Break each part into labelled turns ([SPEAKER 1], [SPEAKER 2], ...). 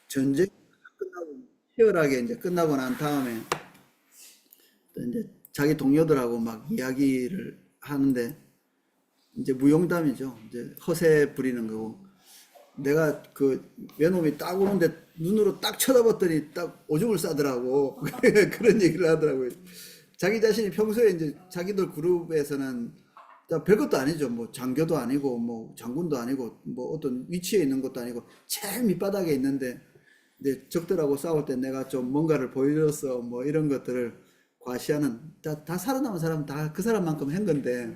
[SPEAKER 1] 전쟁이 끝나고 치열하게 이제 끝나고 난 다음에 또 이제 자기 동료들하고 막 이야기를 하는데 이제 무용담이죠. 이제 허세 부리는 거고 내가 그 외놈이 딱 오는데 눈으로 딱 쳐다봤더니 딱 오줌을 싸더라고. 그런 얘기를 하더라고요. 자기 자신이 평소에 이제 자기들 그룹에서는 별것도 아니죠. 뭐 장교도 아니고 뭐 장군도 아니고 뭐 어떤 위치에 있는 것도 아니고 제일 밑바닥에 있는데 이제 적들하고 싸울 때 내가 좀 뭔가를 보여줬어 뭐 이런 것들을 과시하는 다 살아남은 사람은 다 그 사람만큼 한 건데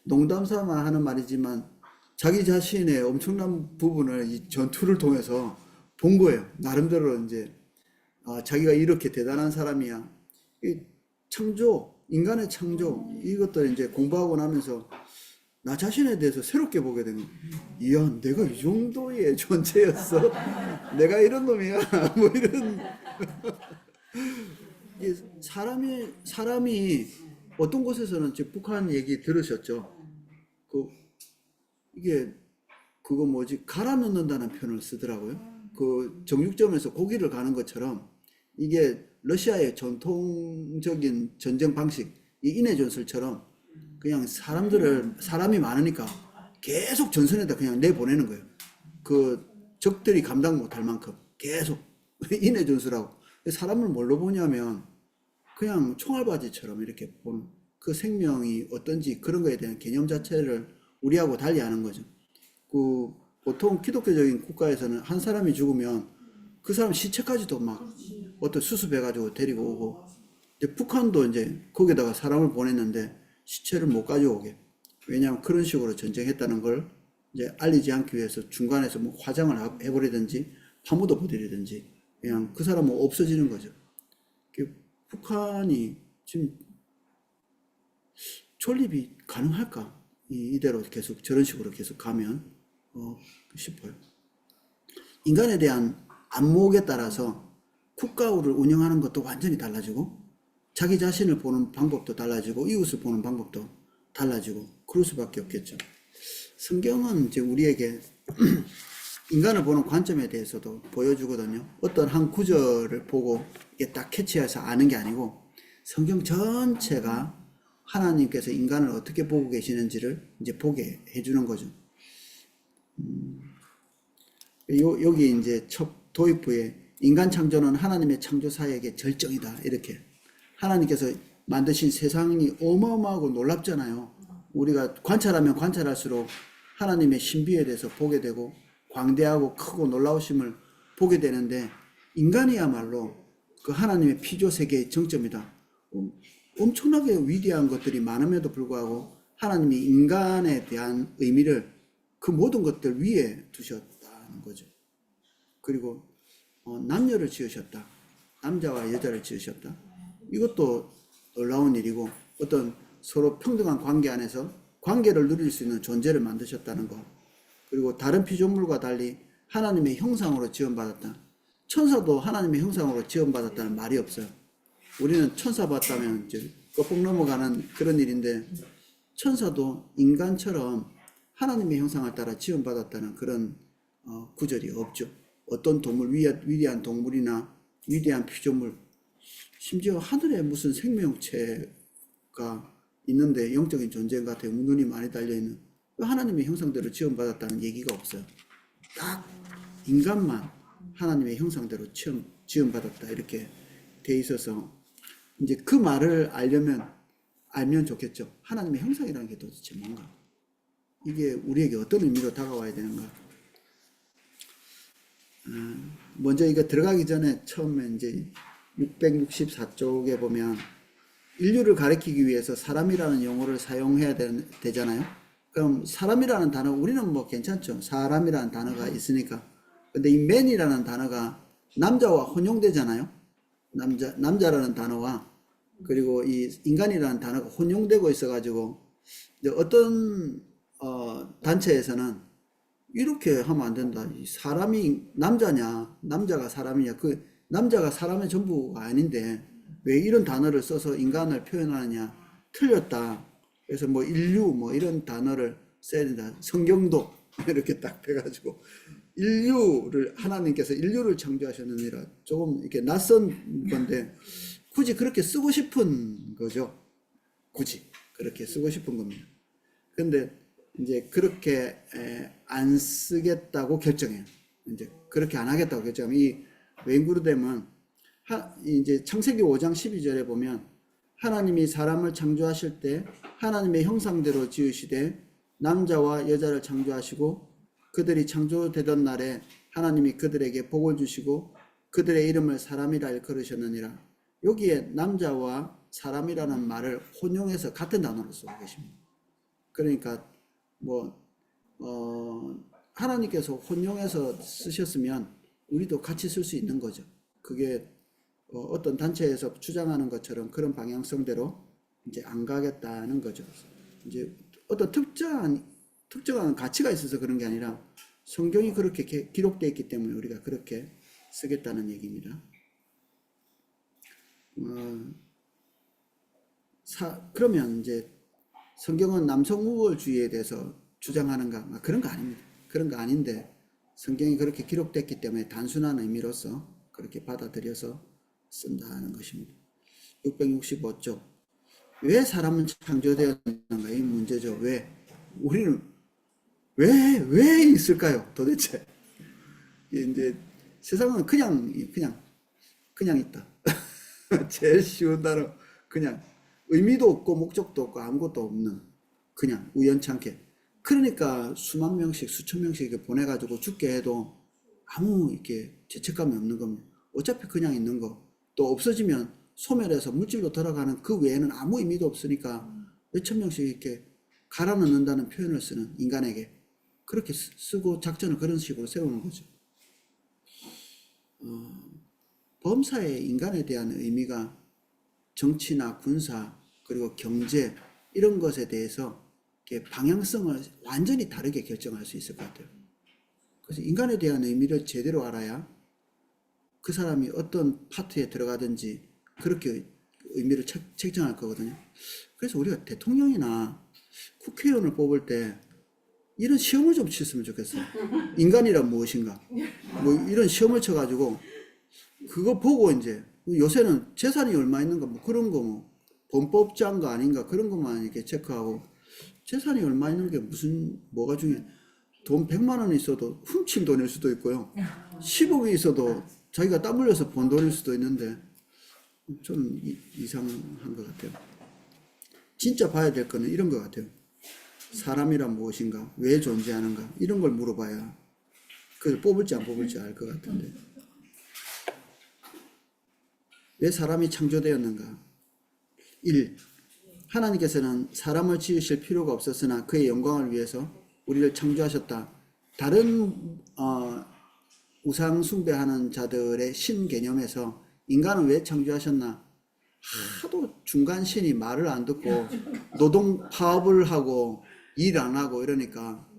[SPEAKER 1] 농담 삼아 하는 말이지만 자기 자신의 엄청난 부분을 이 전투를 통해서 본 거예요. 나름대로 이제 자기가 이렇게 대단한 사람이야. 이 창조, 인간의 창조 이것들 이제 공부하고 나면서 나 자신에 대해서 새롭게 보게 되는 거예요. 이야, 내가 이 정도의 존재였어? 내가 이런 놈이야? 뭐 이런 이게 사람이 어떤 곳에서는 지금 북한 얘기 들으셨죠? 그 이게 그거 뭐지 갈아 넣는다는 표현을 쓰더라고요. 그 정육점에서 고기를 가는 것처럼 이게 러시아의 전통적인 전쟁 방식, 이 인해 전술처럼 그냥 사람이 많으니까 계속 전선에다 그냥 내보내는 거예요. 그 적들이 감당 못할 만큼 계속 인해 전술하고 사람을 뭘로 보냐면 그냥 총알바지처럼 이렇게 보는 그 생명이 어떤지 그런 거에 대한 개념 자체를 우리하고 달리하는 거죠. 그 보통 기독교적인 국가에서는 한 사람이 죽으면 그 사람 시체까지도 막 어떤 수습해가지고 데리고 오고 이제 북한도 이제 거기다가 사람을 보냈는데 시체를 못 가져오게 왜냐하면 그런 식으로 전쟁했다는 걸 이제 알리지 않기 위해서 중간에서 뭐 화장을 해버리든지 파묻어 버리든지 그냥 그 사람은 없어지는 거죠. 북한이 지금 존립이 가능할까? 이대로 계속 저런 식으로 계속 가면 싶어요. 인간에 대한 안목에 따라서 국가를 운영하는 것도 완전히 달라지고 자기 자신을 보는 방법도 달라지고 이웃을 보는 방법도 달라지고 그럴 수밖에 없겠죠. 성경은 이제 우리에게 인간을 보는 관점에 대해서도 보여주거든요. 어떤 한 구절을 보고 이게 딱 캐치해서 아는 게 아니고 성경 전체가 하나님께서 인간을 어떻게 보고 계시는지를 이제 보게 해주는 거죠. 여기 이제 첫 도입부에 인간 창조는 하나님의 창조사역의 절정이다. 이렇게. 하나님께서 만드신 세상이 어마어마하고 놀랍잖아요. 우리가 관찰하면 관찰할수록 하나님의 신비에 대해서 보게 되고 광대하고 크고 놀라우심을 보게 되는데 인간이야말로 그 하나님의 피조 세계의 정점이다. 엄청나게 위대한 것들이 많음에도 불구하고 하나님이 인간에 대한 의미를 그 모든 것들 위에 두셨다는 거죠. 그리고 남녀를 지으셨다. 남자와 여자를 지으셨다. 이것도 놀라운 일이고 어떤 서로 평등한 관계 안에서 관계를 누릴 수 있는 존재를 만드셨다는 거. 그리고 다른 피조물과 달리 하나님의 형상으로 지음받았다. 천사도 하나님의 형상으로 지음받았다는 말이 없어요. 우리는 천사 봤다면 이제 껍벅 넘어가는 그런 일인데 천사도 인간처럼 하나님의 형상을 따라 지음받았다는 그런 구절이 없죠. 어떤 동물, 위대한 동물이나 위대한 피조물, 심지어 하늘에 무슨 생명체가 있는데 영적인 존재 같아요. 눈이 많이 달려있는 하나님의 형상대로 지음받았다는 얘기가 없어요. 딱 인간만 하나님의 형상대로 지음받았다 이렇게 돼 있어서 이제 그 말을 알면 좋겠죠. 하나님의 형상이라는 게 도대체 뭔가? 이게 우리에게 어떤 의미로 다가와야 되는가? 먼저 이거 들어가기 전에 처음에 이제 664쪽에 보면 인류를 가리키기 위해서 사람이라는 용어를 사용해야 되잖아요. 그럼 사람이라는 단어, 우리는 뭐 괜찮죠. 사람이라는 단어가 있으니까. 근데 이 man이라는 단어가 남자와 혼용되잖아요. 남자라는 단어와 그리고 이 인간이라는 단어가 혼용되고 있어가지고 이제 어떤 단체에서는 이렇게 하면 안 된다. 사람이 남자냐, 남자가 사람이냐. 그 남자가 사람의 전부가 아닌데 왜 이런 단어를 써서 인간을 표현하느냐. 틀렸다. 그래서 뭐 인류 뭐 이런 단어를 써야 된다. 성경도 이렇게 딱 해가지고 인류를 하나님께서 인류를 창조하셨느니라 조금 이렇게 낯선 건데 굳이 그렇게 쓰고 싶은 거죠. 굳이 그렇게 쓰고 싶은 겁니다. 근데 이제 그렇게 안 쓰겠다고 결정해요. 이제 그렇게 안 하겠다고 결정하면 이 웬구르뎀은 이제 창세기 5장 12절에 보면 하나님이 사람을 창조하실 때 하나님의 형상대로 지으시되 남자와 여자를 창조하시고 그들이 창조되던 날에 하나님이 그들에게 복을 주시고 그들의 이름을 사람이라 일컬으셨느니라. 여기에 남자와 사람이라는 말을 혼용해서 같은 단어로 쓰고 계십니다. 그러니까 하나님께서 혼용해서 쓰셨으면 우리도 같이 쓸 수 있는 거죠. 그게 어떤 단체에서 주장하는 것처럼 그런 방향성대로 이제 안 가겠다는 거죠. 이제 어떤 특정한 가치가 있어서 그런 게 아니라 성경이 그렇게 기록되어 있기 때문에 우리가 그렇게 쓰겠다는 얘기입니다. 그러면 이제 성경은 남성 우월주의에 대해서 주장하는가? 그런 거 아닙니다. 그런 거 아닌데 성경이 그렇게 기록됐기 때문에 단순한 의미로서 그렇게 받아들여서 쓴다는 것입니다. 665쪽. 왜 사람은 창조되었는가? 이 문제죠. 왜? 우리는 왜 있을까요? 도대체. 이제 세상은 그냥 있다. 제일 쉬운 단어. 그냥 의미도 없고 목적도 없고 아무것도 없는 그냥 우연찮게. 그러니까 수만 명씩 수천 명씩 이렇게 보내가지고 죽게 해도 아무 이렇게 죄책감이 없는 겁니다. 어차피 그냥 있는 거. 또 없어지면 소멸해서 물질로 돌아가는 그 외에는 아무 의미도 없으니까 몇천 명씩 이렇게 갈아 넣는다는 표현을 쓰는 인간에게 그렇게 쓰고 작전을 그런 식으로 세우는 거죠. 범사의 인간에 대한 의미가 정치나 군사 그리고 경제 이런 것에 대해서 방향성을 완전히 다르게 결정할 수 있을 것 같아요. 그래서 인간에 대한 의미를 제대로 알아야 그 사람이 어떤 파트에 들어가든지 그렇게 의미를 책정할 거거든요. 그래서 우리가 대통령이나 국회의원을 뽑을 때 이런 시험을 좀 쳤으면 좋겠어요. 인간이란 무엇인가? 뭐 이런 시험을 쳐가지고 그거 보고 이제 요새는 재산이 얼마 있는가 뭐 그런 거 뭐 범법자인 거 아닌가 그런 것만 이렇게 체크하고 재산이 얼마 있는 게 뭐가 중요해? 돈 100만 원 있어도 훔친 돈일 수도 있고요. 10억이 있어도 자기가 땀 흘려서 번 돈일 수도 있는데 좀 이상한 것 같아요. 진짜 봐야 될 거는 이런 것 같아요. 사람이란 무엇인가? 왜 존재하는가? 이런 걸 물어봐야 그걸 뽑을지 안 뽑을지 알 것 같은데. 왜 사람이 창조되었는가? 1. 하나님께서는 사람을 지으실 필요가 없었으나 그의 영광을 위해서 우리를 창조하셨다. 다른 우상 숭배하는 자들의 신 개념에서 인간은 왜 창조하셨나? 하도 중간 신이 말을 안 듣고 노동 파업을 하고 일 안 하고 이러니까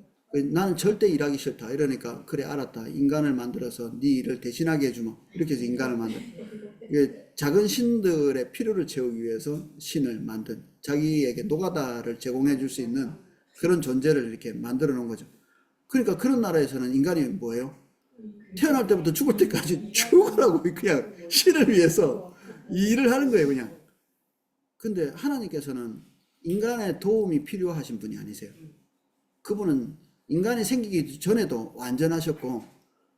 [SPEAKER 1] 나는 절대 일하기 싫다 이러니까 그래 알았다 인간을 만들어서 네 일을 대신하게 해주마 이렇게 해서 인간을 만들어. 작은 신들의 필요를 채우기 위해서 신을 만든 자기에게 노가다를 제공해 줄 수 있는 그런 존재를 이렇게 만들어 놓은 거죠. 그러니까 그런 나라에서는 인간이 뭐예요? 태어날 때부터 죽을 때까지 죽으라고 그냥 신을 위해서 이 일을 하는 거예요 그냥. 근데 하나님께서는 인간의 도움이 필요하신 분이 아니세요. 그분은 인간이 생기기 전에도 완전하셨고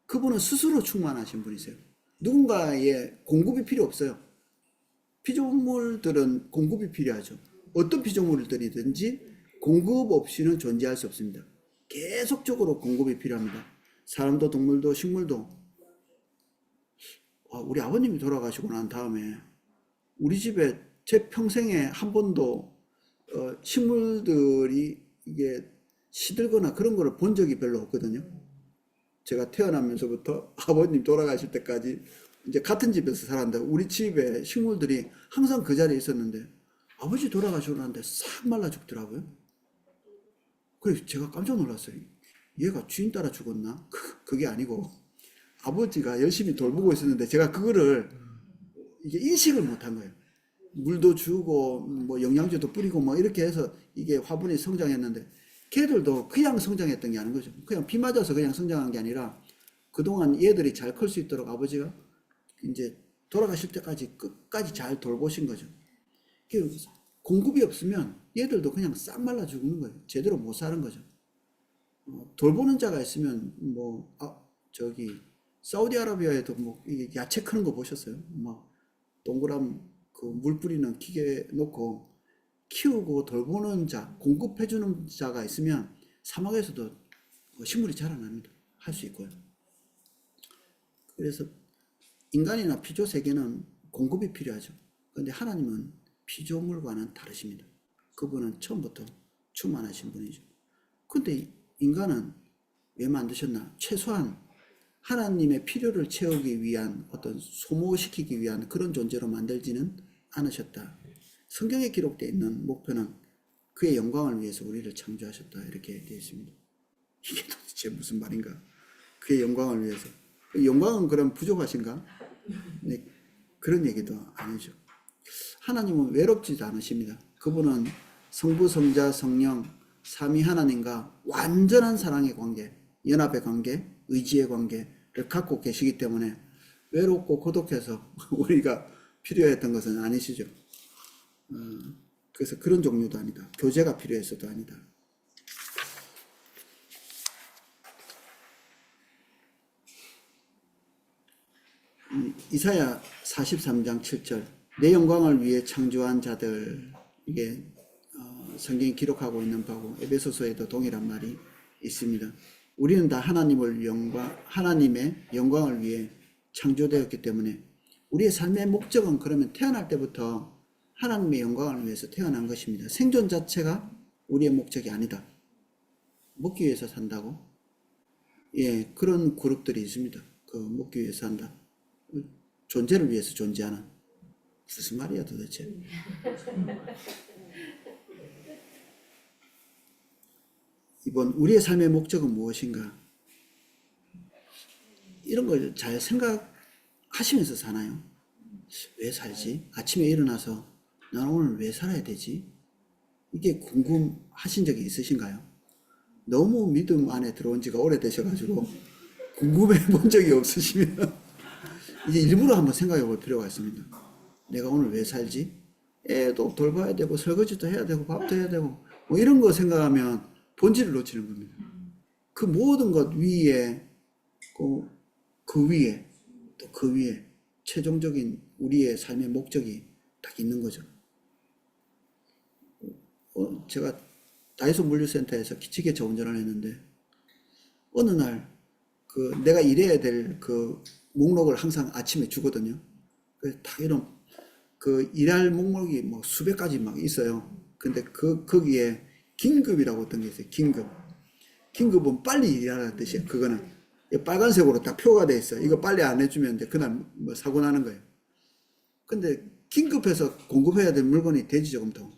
[SPEAKER 1] 그분은 스스로 충만하신 분이세요. 누군가의 공급이 필요 없어요. 피조물들은 공급이 필요하죠. 어떤 피조물들이든지 공급 없이는 존재할 수 없습니다. 계속적으로 공급이 필요합니다. 사람도 동물도 식물도. 우리 아버님이 돌아가시고 난 다음에 우리 집에 제 평생에 한 번도 식물들이 이게 시들거나 그런 거를 본 적이 별로 없거든요. 제가 태어나면서부터 아버님 돌아가실 때까지 이제 같은 집에서 살았는데 우리 집에 식물들이 항상 그 자리에 있었는데 아버지 돌아가시고 나는데 싹 말라 죽더라고요. 그래서 제가 깜짝 놀랐어요. 얘가 주인 따라 죽었나? 그게 아니고 아버지가 열심히 돌보고 있었는데 제가 그거를 이게 인식을 못한 거예요. 물도 주고 뭐 영양제도 뿌리고 뭐 이렇게 해서 이게 화분이 성장했는데 걔들도 그냥 성장했던 게 아닌 거죠. 그냥 비 맞아서 그냥 성장한 게 아니라 그동안 얘들이 잘 클 수 있도록 아버지가 이제 돌아가실 때까지 끝까지 잘 돌보신 거죠. 공급이 없으면 얘들도 그냥 싹 말라 죽는 거예요. 제대로 못 사는 거죠. 돌보는 자가 있으면 저기 사우디아라비아에도 이게 야채 크는 거 보셨어요? 동그란 그 물 뿌리는 기계 놓고 키우고 돌보는 자, 공급해주는 자가 있으면 사막에서도 식물이 자라납니다. 할 수 있고요. 그래서 인간이나 피조 세계는 공급이 필요하죠. 그런데 하나님은 피조물과는 다르십니다. 그분은 처음부터 충만하신 분이죠. 근데 인간은 왜 만드셨나? 최소한 하나님의 필요를 채우기 위한 어떤 소모시키기 위한 그런 존재로 만들지는 않으셨다. 성경에 기록되어 있는 목표는 그의 영광을 위해서 우리를 창조하셨다. 이렇게 되어 있습니다. 이게 도대체 무슨 말인가? 그의 영광을 위해서. 영광은 그럼 부족하신가? 네, 그런 얘기도 아니죠. 하나님은 외롭지도 않으십니다. 그분은 성부, 성자, 성령, 삼위 하나님과 완전한 사랑의 관계, 연합의 관계, 의지의 관계를 갖고 계시기 때문에 외롭고 고독해서 우리가 필요했던 것은 아니시죠. 그래서 그런 종류도 아니다. 교제가 필요해서도 아니다. 이사야 43장 7절 내 영광을 위해 창조한 자들, 이게 성경이 기록하고 있는 바고 에베소서에도 동일한 말이 있습니다. 우리는 다 하나님의 영광을 위해 창조되었기 때문에 우리의 삶의 목적은 그러면 태어날 때부터 하나님의 영광을 위해서 태어난 것입니다. 생존 자체가 우리의 목적이 아니다. 먹기 위해서 산다고? 예, 그런 그룹들이 있습니다. 먹기 위해서 산다. 존재를 위해서 존재하는. 무슨 말이야 도대체? 이번 우리의 삶의 목적은 무엇인가? 이런 걸 잘 생각하시면서 사나요? 왜 살지? 아침에 일어나서 나는 오늘 왜 살아야 되지? 이게 궁금하신 적이 있으신가요? 너무 믿음 안에 들어온 지가 오래되셔가지고 궁금해 본 적이 없으시면 이제 일부러 한번 생각해 볼 필요가 있습니다. 내가 오늘 왜 살지? 애도 돌봐야 되고 설거지도 해야 되고 밥도 해야 되고 이런 거 생각하면 본질을 놓치는 겁니다. 그 모든 것 위에 그 위에 또 그 위에 최종적인 우리의 삶의 목적이 딱 있는 거죠. 제가 다이소 물류센터에서 기치개차 운전을 했는데 어느 날 내가 일해야 될 목록을 항상 아침에 주거든요. 그래서 다 이런 일할 목록이 수백 가지 막 있어요. 근데 거기에 긴급이라고 어떤 게 있어요. 긴급은 빨리 일하라는 뜻이에요. 그거는 빨간색으로 딱 표가 돼 있어요. 이거 빨리 안 해주면 이제 그날 사고 나는 거예요. 근데 긴급해서 공급해야 될 물건이 돼지저금통,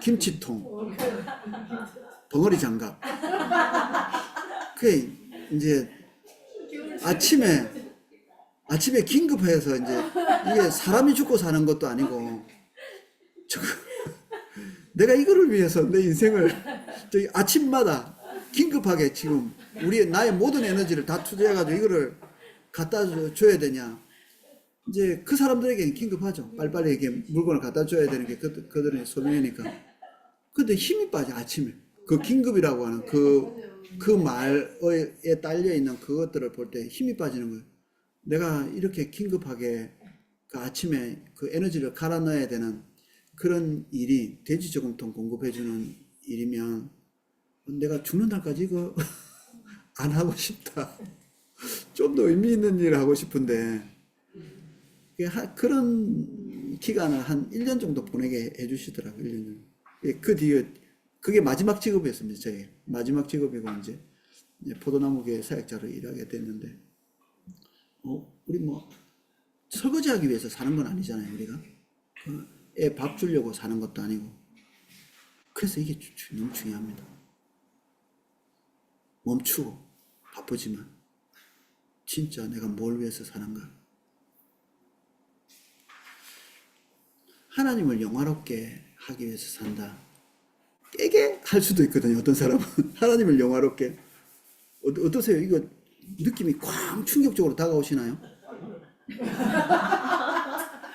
[SPEAKER 1] 김치통, 벙어리 장갑. 그게 이제 아침에 긴급해서 이제 이게 사람이 죽고 사는 것도 아니고 내가 이거를 위해서 내 인생을 저기 아침마다 긴급하게 지금 나의 모든 에너지를 다 투자해가지고 이거를 갖다 줘야 되냐. 이제 그 사람들에게는 긴급하죠. 빨리빨리 이렇게 물건을 갖다 줘야 되는 게 그들의 소명이니까. 근데 힘이 빠져, 아침에. 그 긴급이라고 하는 그 말에 딸려있는 그것들을 볼 때 힘이 빠지는 거예요. 내가 이렇게 긴급하게 그 아침에 그 에너지를 갈아 넣어야 되는 그런 일이 돼지저금통 공급해주는 일이면 내가 죽는 날까지 이거 안 하고 싶다. 좀 더 의미 있는 일을 하고 싶은데 그런 기간을 한 1년 정도 보내게 해주시더라고요. 1년 정도. 그 뒤에 그게 마지막 직업이었습니다. 저희 마지막 직업이고 이제 포도나무교회 사역자로 일하게 됐는데 우리 설거지하기 위해서 사는 건 아니잖아요. 우리가 애 밥 주려고 사는 것도 아니고. 그래서 이게 너무 중요합니다. 멈추고 바쁘지만 진짜 내가 뭘 위해서 사는가. 하나님을 영화롭게 하기 위해서 산다. 깨게 할 수도 있거든요. 어떤 사람은 하나님을 영화롭게 어떠세요? 이거 느낌이 쾅 충격적으로 다가오시나요?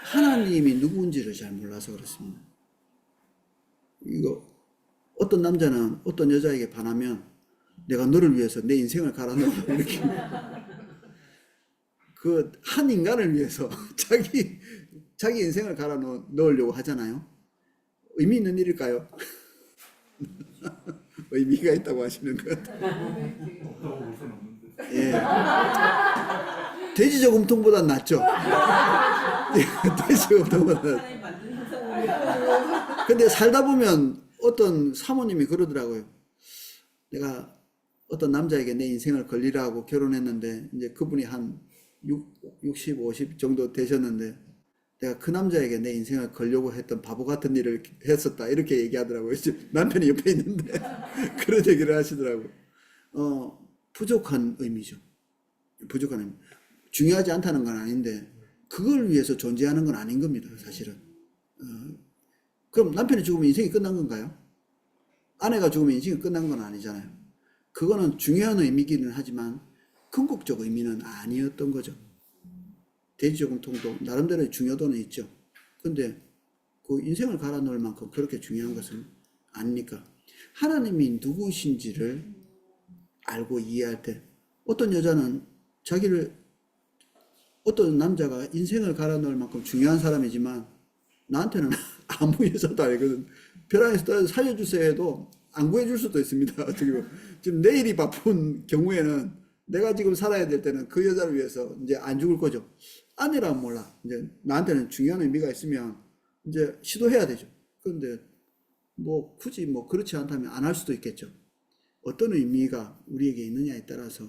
[SPEAKER 1] 하나님이 누구인지를 잘 몰라서 그렇습니다. 이거 어떤 남자는 어떤 여자에게 반하면 내가 너를 위해서 내 인생을 갈아넣어 이렇게 그 한 인간을 위해서 자기 인생을 갈아 넣으려고 하잖아요. 의미 있는 일일까요? 의미가 있다고 하시는 것 같아요. 예. 돼지 저금통보다 낫죠. 돼지 저금통보다 낫죠. 근데 살다 보면 어떤 사모님이 그러더라고요. 내가 어떤 남자에게 내 인생을 걸리라고 결혼했는데 이제 그분이 한 60, 50 정도 되셨는데 내가 그 남자에게 내 인생을 걸려고 했던 바보 같은 일을 했었다 이렇게 얘기하더라고요. 남편이 옆에 있는데 그런 얘기를 하시더라고요. 부족한 의미죠. 부족한 의미. 중요하지 않다는 건 아닌데 그걸 위해서 존재하는 건 아닌 겁니다. 사실은. 그럼 남편이 죽으면 인생이 끝난 건가요? 아내가 죽으면 인생이 끝난 건 아니잖아요. 그거는 중요한 의미기는 하지만 궁극적 의미는 아니었던 거죠. 돼지저금통도 나름대로의 중요도는 있죠. 근데 그 인생을 갈아 넣을 만큼 그렇게 중요한 것은 아니니까. 하나님이 누구신지를 알고 이해할 때 어떤 여자는 어떤 남자가 인생을 갈아 넣을 만큼 중요한 사람이지만 나한테는 아무 여자도 아니거든. 벼랑에서 살려주세요 해도 안 구해줄 수도 있습니다. 지금 내일이 바쁜 경우에는 내가 지금 살아야 될 때는 그 여자를 위해서 이제 안 죽을 거죠. 아내라면 몰라. 이제 나한테는 중요한 의미가 있으면 이제 시도해야 되죠. 그런데 뭐 굳이 뭐 그렇지 않다면 안 할 수도 있겠죠. 어떤 의미가 우리에게 있느냐에 따라서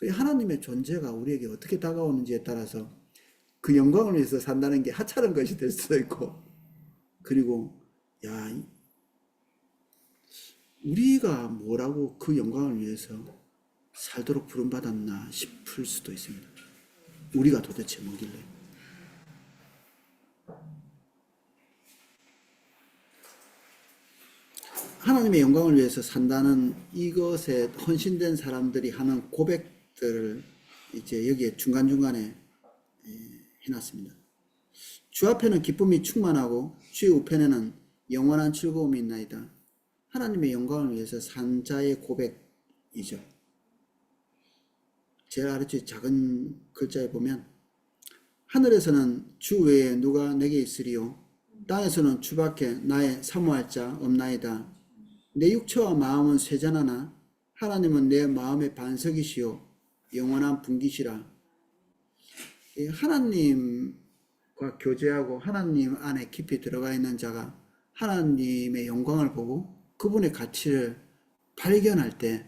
[SPEAKER 1] 하나님의 존재가 우리에게 어떻게 다가오는지에 따라서 그 영광을 위해서 산다는 게 하찮은 것이 될 수도 있고, 그리고 야 우리가 뭐라고 그 영광을 위해서 살도록 부름받았나 싶을 수도 있습니다. 우리가 도대체 뭐길래. 하나님의 영광을 위해서 산다는 이것에 헌신된 사람들이 하는 고백들을 이제 여기에 중간중간에 해놨습니다. 주 앞에는 기쁨이 충만하고 주의 우편에는 영원한 즐거움이 있나이다. 하나님의 영광을 위해서 산 자의 고백이죠. 제일 아래쪽 작은 글자에 보면 하늘에서는 주 외에 누가 내게 있으리요 땅에서는 주밖에 나의 사모할 자 없나이다. 내 육체와 마음은 쇠잔하나 하나님은 내 마음의 반석이시요 영원한 분기시라. 하나님과 교제하고 하나님 안에 깊이 들어가 있는 자가 하나님의 영광을 보고 그분의 가치를 발견할 때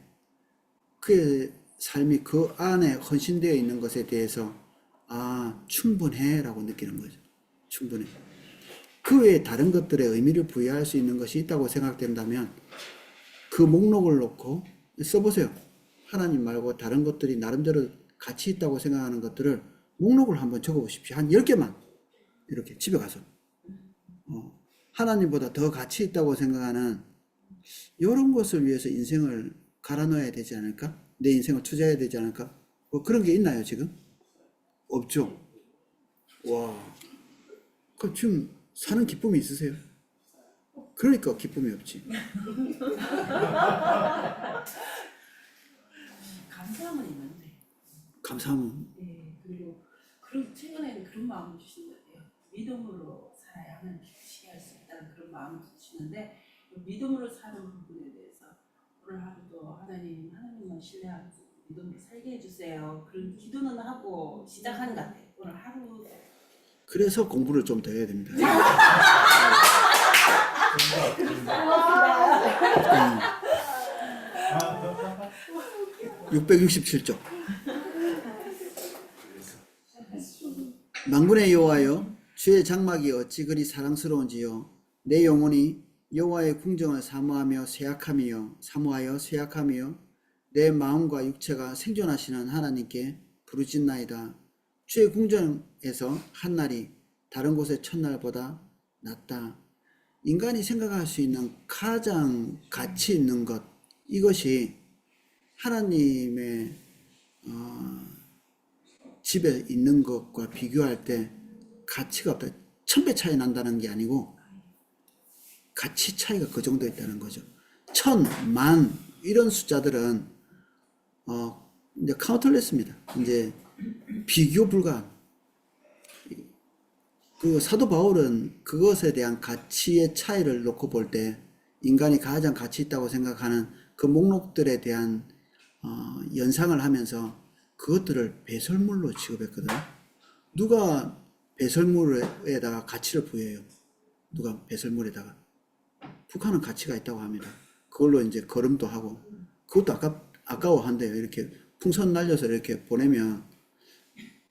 [SPEAKER 1] 그의 삶이 그 안에 헌신되어 있는 것에 대해서 충분해 라고 느끼는 거죠. 충분해. 그 외에 다른 것들에 의미를 부여할 수 있는 것이 있다고 생각된다면 그 목록을 놓고 써보세요. 하나님 말고 다른 것들이 나름대로 가치 있다고 생각하는 것들을 목록을 한번 적어보십시오. 한 10개만 이렇게 집에 가서 하나님보다 더 가치 있다고 생각하는 이런 것을 위해서 인생을 갈아 넣어야 되지 않을까? 내 인생을 투자해야 되지 않을까? 뭐 그런 게 있나요 지금? 없죠. 와, 그 지금 사는 기쁨이 있으세요? 그러니까 기쁨이 없지.
[SPEAKER 2] 감사함은 있는데.
[SPEAKER 1] 감사함은?
[SPEAKER 2] 네, 그리고 최근에는 그런 마음을 주시는 것 같아요. 믿음으로 살아야 하는 기쁘시게 할 수 있다는 그런 마음을 주시는데 믿음으로 사는 부분에 대해서 오늘 하루도 하나님만 신뢰하고 믿음으로 살게 해주세요. 그런 기도는 하고 시작하는 것 같아요. 오늘 하루.
[SPEAKER 1] 그래서 공부를 좀 더 해야 됩니다. 667쪽. 만군의 여호와여, 주의 장막이 어찌 그리 사랑스러운지요. 내 영혼이 여호와의 궁정을 사모하여 쇠약함이요 내 마음과 육체가 생존하시는 하나님께 부르짖나이다. 주의 궁정에서 한날이 다른 곳의 첫날보다 낫다. 인간이 생각할 수 있는 가장 가치 있는 것, 이것이 하나님의 집에 있는 것과 비교할 때 가치가 없다. 1000배 차이 난다는 게 아니고 가치 차이가 그 정도 있다는 거죠. 1000, 만 이런 숫자들은 이제 카운터레스입니다. 이제 비교 불가한. 그 사도 바울은 그것에 대한 가치의 차이를 놓고 볼 때 인간이 가장 가치 있다고 생각하는 그 목록들에 대한 연상을 하면서 그것들을 배설물로 취급했거든요. 누가 배설물에다가 가치를 부여해요? 누가 배설물에다가? 북한은 가치가 있다고 합니다. 그걸로 이제 걸음도 하고 그것도 아까워한대요. 이렇게 풍선 날려서 이렇게 보내면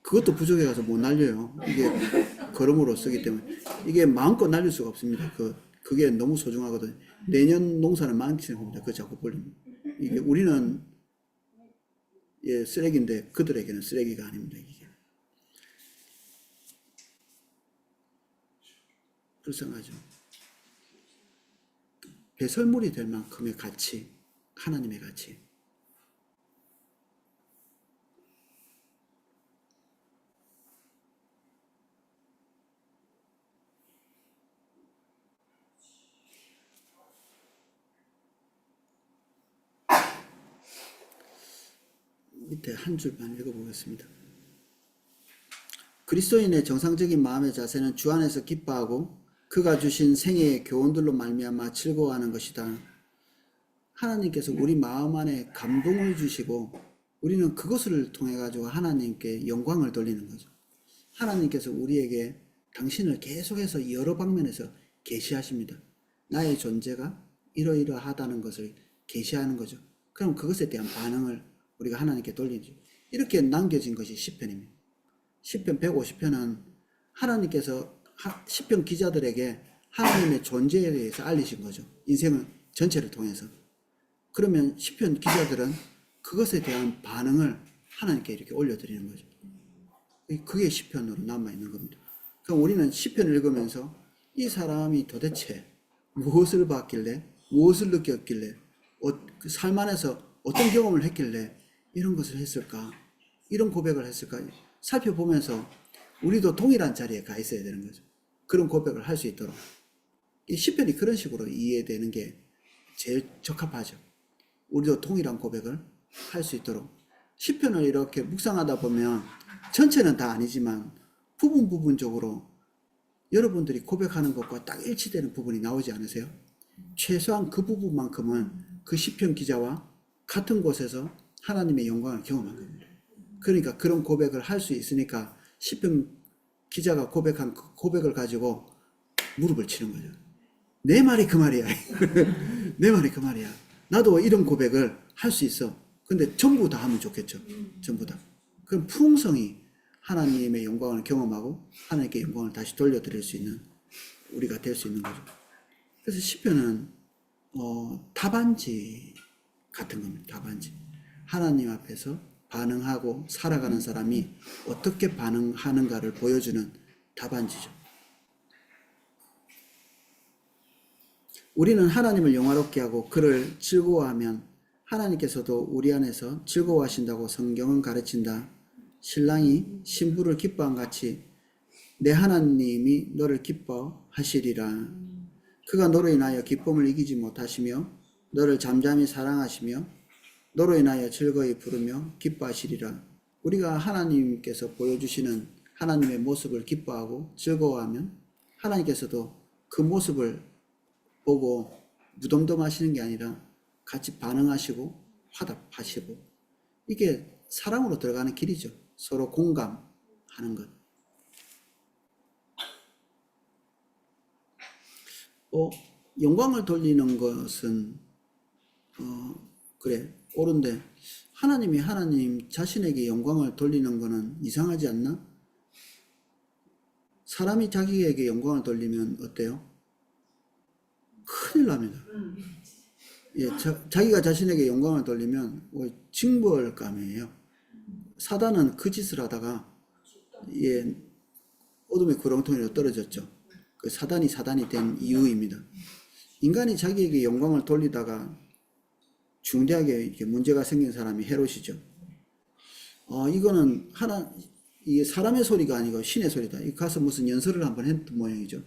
[SPEAKER 1] 그것도 부족해 가서 못 날려요. 이게 걸음으로 쓰기 때문에 이게 마음껏 날릴 수가 없습니다. 그게 너무 소중하거든요. 내년 농사는 망치는 겁니다. 그거 자꾸 버리면. 이게 우리는 예, 쓰레기인데 그들에게는 쓰레기가 아닙니다. 이게. 불쌍하죠. 배설물이 될 만큼의 가치, 하나님의 가치. 밑에 한 줄만 읽어보겠습니다. 그리스도인의 정상적인 마음의 자세는 주 안에서 기뻐하고 그가 주신 생애의 교훈들로 말미암아 즐거워하는 것이다. 하나님께서 우리 마음 안에 감동을 주시고 우리는 그것을 통해 가지고 하나님께 영광을 돌리는 거죠. 하나님께서 우리에게 당신을 계속해서 여러 방면에서 계시하십니다. 나의 존재가 이러이러하다는 것을 계시하는 거죠. 그럼 그것에 대한 반응을 우리가 하나님께 돌리죠. 이렇게 남겨진 것이 시편입니다. 시편 150편은 하나님께서 시편 기자들에게 하나님의 존재에 대해서 알리신 거죠. 인생을 전체를 통해서. 그러면 시편 기자들은 그것에 대한 반응을 하나님께 이렇게 올려드리는 거죠. 그게 시편으로 남아있는 겁니다. 그럼 우리는 시편을 읽으면서 이 사람이 도대체 무엇을 봤길래, 무엇을 느꼈길래, 그 삶 안에서 어떤 경험을 했길래 이런 것을 했을까? 이런 고백을 했을까? 살펴보면서 우리도 동일한 자리에 가 있어야 되는 거죠. 그런 고백을 할 수 있도록. 이 시편이 그런 식으로 이해되는 게 제일 적합하죠. 우리도 동일한 고백을 할 수 있도록. 시편을 이렇게 묵상하다 보면 전체는 다 아니지만 부분적으로 여러분들이 고백하는 것과 딱 일치되는 부분이 나오지 않으세요? 최소한 그 부분만큼은 그 시편 기자와 같은 곳에서 하나님의 영광을 경험한 겁니다. 그러니까 그런 고백을 할 수 있으니까 시편 기자가 고백한 그 고백을 가지고 무릎을 치는 거죠. 내 말이 그 말이야. 내 말이 그 말이야. 나도 이런 고백을 할 수 있어. 근데 전부 다 하면 좋겠죠. 전부 다. 그럼 풍성히 하나님의 영광을 경험하고 하나님께 영광을 다시 돌려드릴 수 있는 우리가 될 수 있는 거죠. 그래서 시편은 답안지 같은 겁니다. 답안지. 하나님 앞에서 반응하고 살아가는 사람이 어떻게 반응하는가를 보여주는 답안지죠. 우리는 하나님을 영화롭게 하고 그를 즐거워하면 하나님께서도 우리 안에서 즐거워하신다고 성경은 가르친다. 신랑이 신부를 기뻐한 같이 내 하나님이 너를 기뻐하시리라. 그가 너로 인하여 기쁨을 이기지 못하시며 너를 잠잠히 사랑하시며 너로 인하여 즐거이 부르며 기뻐하시리라. 우리가 하나님께서 보여주시는 하나님의 모습을 기뻐하고 즐거워하면 하나님께서도 그 모습을 보고 무덤덤하시는 게 아니라 같이 반응하시고 화답하시고 이게 사랑으로 들어가는 길이죠. 서로 공감하는 것. 영광을 돌리는 것은 그래 옳은데 하나님이 하나님 자신에게 영광을 돌리는 것은 이상하지 않나? 사람이 자기에게 영광을 돌리면 어때요? 큰일 납니다. 예, 자기가 자신에게 영광을 돌리면 징벌감이에요. 사단은 그 짓을 하다가 예, 어둠의 구렁텅이로 떨어졌죠. 그 사단이 된 이유입니다. 인간이 자기에게 영광을 돌리다가 중대하게 이렇게 문제가 생긴 사람이 헤롯이죠. 이거는 이게 사람의 소리가 아니고 신의 소리다. 이 가서 무슨 연설을 한번 했던 모양이죠.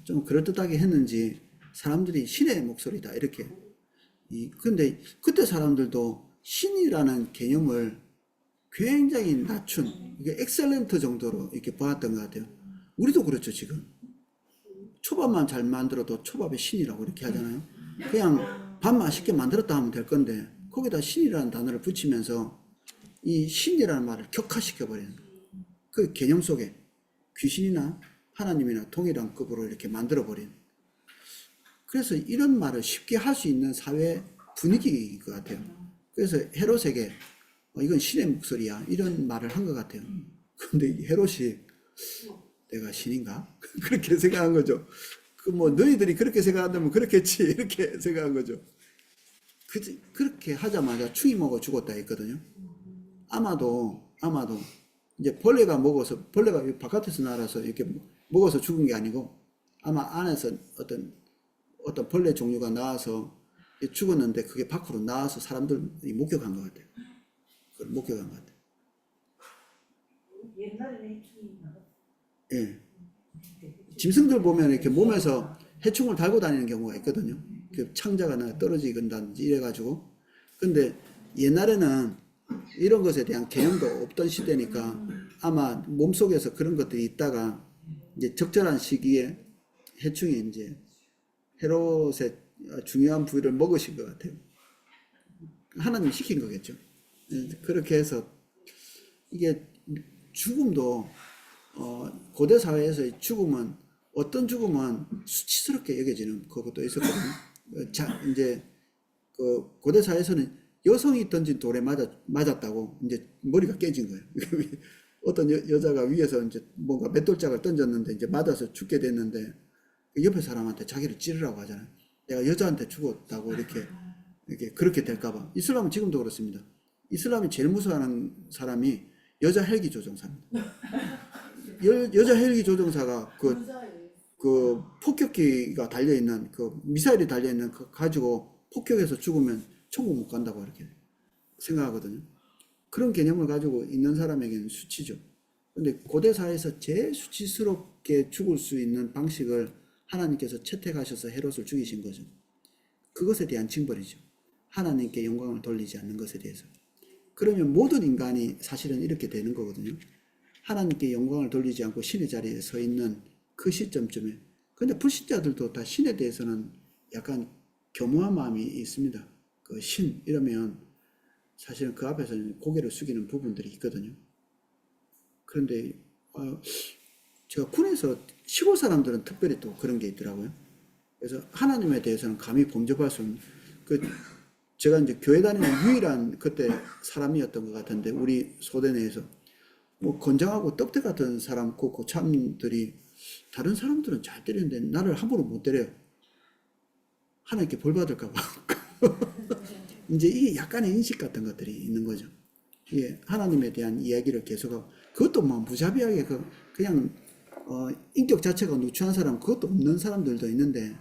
[SPEAKER 1] 좀 그럴듯하게 했는지 사람들이 신의 목소리다 이렇게. 근데 그때 사람들도 신이라는 개념을 굉장히 낮춘, 이게 엑셀런트 정도로 이렇게 보았던 것 같아요. 우리도 그렇죠, 지금. 초밥만 잘 만들어도 초밥의 신이라고 이렇게 하잖아요. 그냥 밥 맛있게 만들었다 하면 될 건데, 거기다 신이라는 단어를 붙이면서 이 신이라는 말을 격화시켜버리는 거예요. 그 개념 속에 귀신이나 하나님이나 동일한 급으로 이렇게 만들어버리는. 그래서 이런 말을 쉽게 할 수 있는 사회 분위기인 것 같아요. 그래서 헤롯에게 이건 신의 목소리야 이런 말을 한 것 같아요. 근데 헤롯이 내가 신인가? 그렇게 생각한 거죠. 뭐 너희들이 그렇게 생각한다면 그렇겠지 이렇게 생각한 거죠. 그렇게 하자마자 충이 먹어 죽었다 했거든요. 아마도 이제 벌레가 바깥에서 날아서 이렇게 먹어서 죽은 게 아니고 아마 안에서 어떤 벌레 종류가 나와서 죽었는데 그게 밖으로 나와서 사람들이 목격한 것 같아요. 그걸 목격한 것 같아요.
[SPEAKER 3] 옛날에는 해충이 나갔어.
[SPEAKER 1] 예. 짐승들 보면 이렇게 몸에서 해충을 달고 다니는 경우가 있거든요. 그 창자가 떨어지건다든지 이래가지고. 근데 옛날에는 이런 것에 대한 개념도 없던 시대니까 아마 몸속에서 그런 것들이 있다가 이제 적절한 시기에 해충이 이제 헤롯의 중요한 부위를 먹으신 것 같아요. 하나님이 시킨 거겠죠. 그렇게 해서 이게 죽음도 고대 사회에서의 죽음은 어떤 죽음은 수치스럽게 여겨지는 그것도 있었거든요. 이제 그 고대 사회에서는 여성이 던진 돌에 맞았다고 이제 머리가 깨진 거예요. 어떤 여자가 위에서 이제 뭔가 맷돌짝을 던졌는데 이제 맞아서 죽게 됐는데 옆에 사람한테 자기를 찌르라고 하잖아요. 내가 여자한테 죽었다고 이렇게 그렇게 될까봐. 이슬람은 지금도 그렇습니다. 이슬람이 제일 무서워하는 사람이 여자 헬기 조종사입니다. 여자 헬기 조종사가 그 폭격기가 달려있는 그 미사일이 달려있는 그 가지고 폭격해서 죽으면 천국 못 간다고 이렇게 생각하거든요. 그런 개념을 가지고 있는 사람에게는 수치죠. 근데 고대 사회에서 제일 수치스럽게 죽을 수 있는 방식을 하나님께서 채택하셔서 헤롯을 죽이신 거죠. 그것에 대한 징벌이죠. 하나님께 영광을 돌리지 않는 것에 대해서. 그러면 모든 인간이 사실은 이렇게 되는 거거든요. 하나님께 영광을 돌리지 않고 신의 자리에 서 있는 그 시점쯤에. 근데 불신자들도 다 신에 대해서는 약간 겸허한 마음이 있습니다. 그 신 이러면 사실은 그 앞에서 고개를 숙이는 부분들이 있거든요. 그런데 제가 군에서 시골 사람들은 특별히 또 그런 게 있더라고요. 그래서 하나님에 대해서는 감히 범접할 수 없는 제가 이제 교회 다니는 유일한 그때 사람이었던 것 같은데 우리 소대 내에서 뭐 건장하고 떡대 같은 사람 그 고참들이 다른 사람들은 잘 때리는데 나를 함부로 못 때려요. 하나님께 벌 받을까 봐. 이제 이게 약간의 인식 같은 것들이 있는 거죠. 예, 하나님에 대한 이야기를 계속하고 그것도 뭐 무자비하게 그냥 인격 자체가 누추한 사람 그것도 없는 사람들도 있는데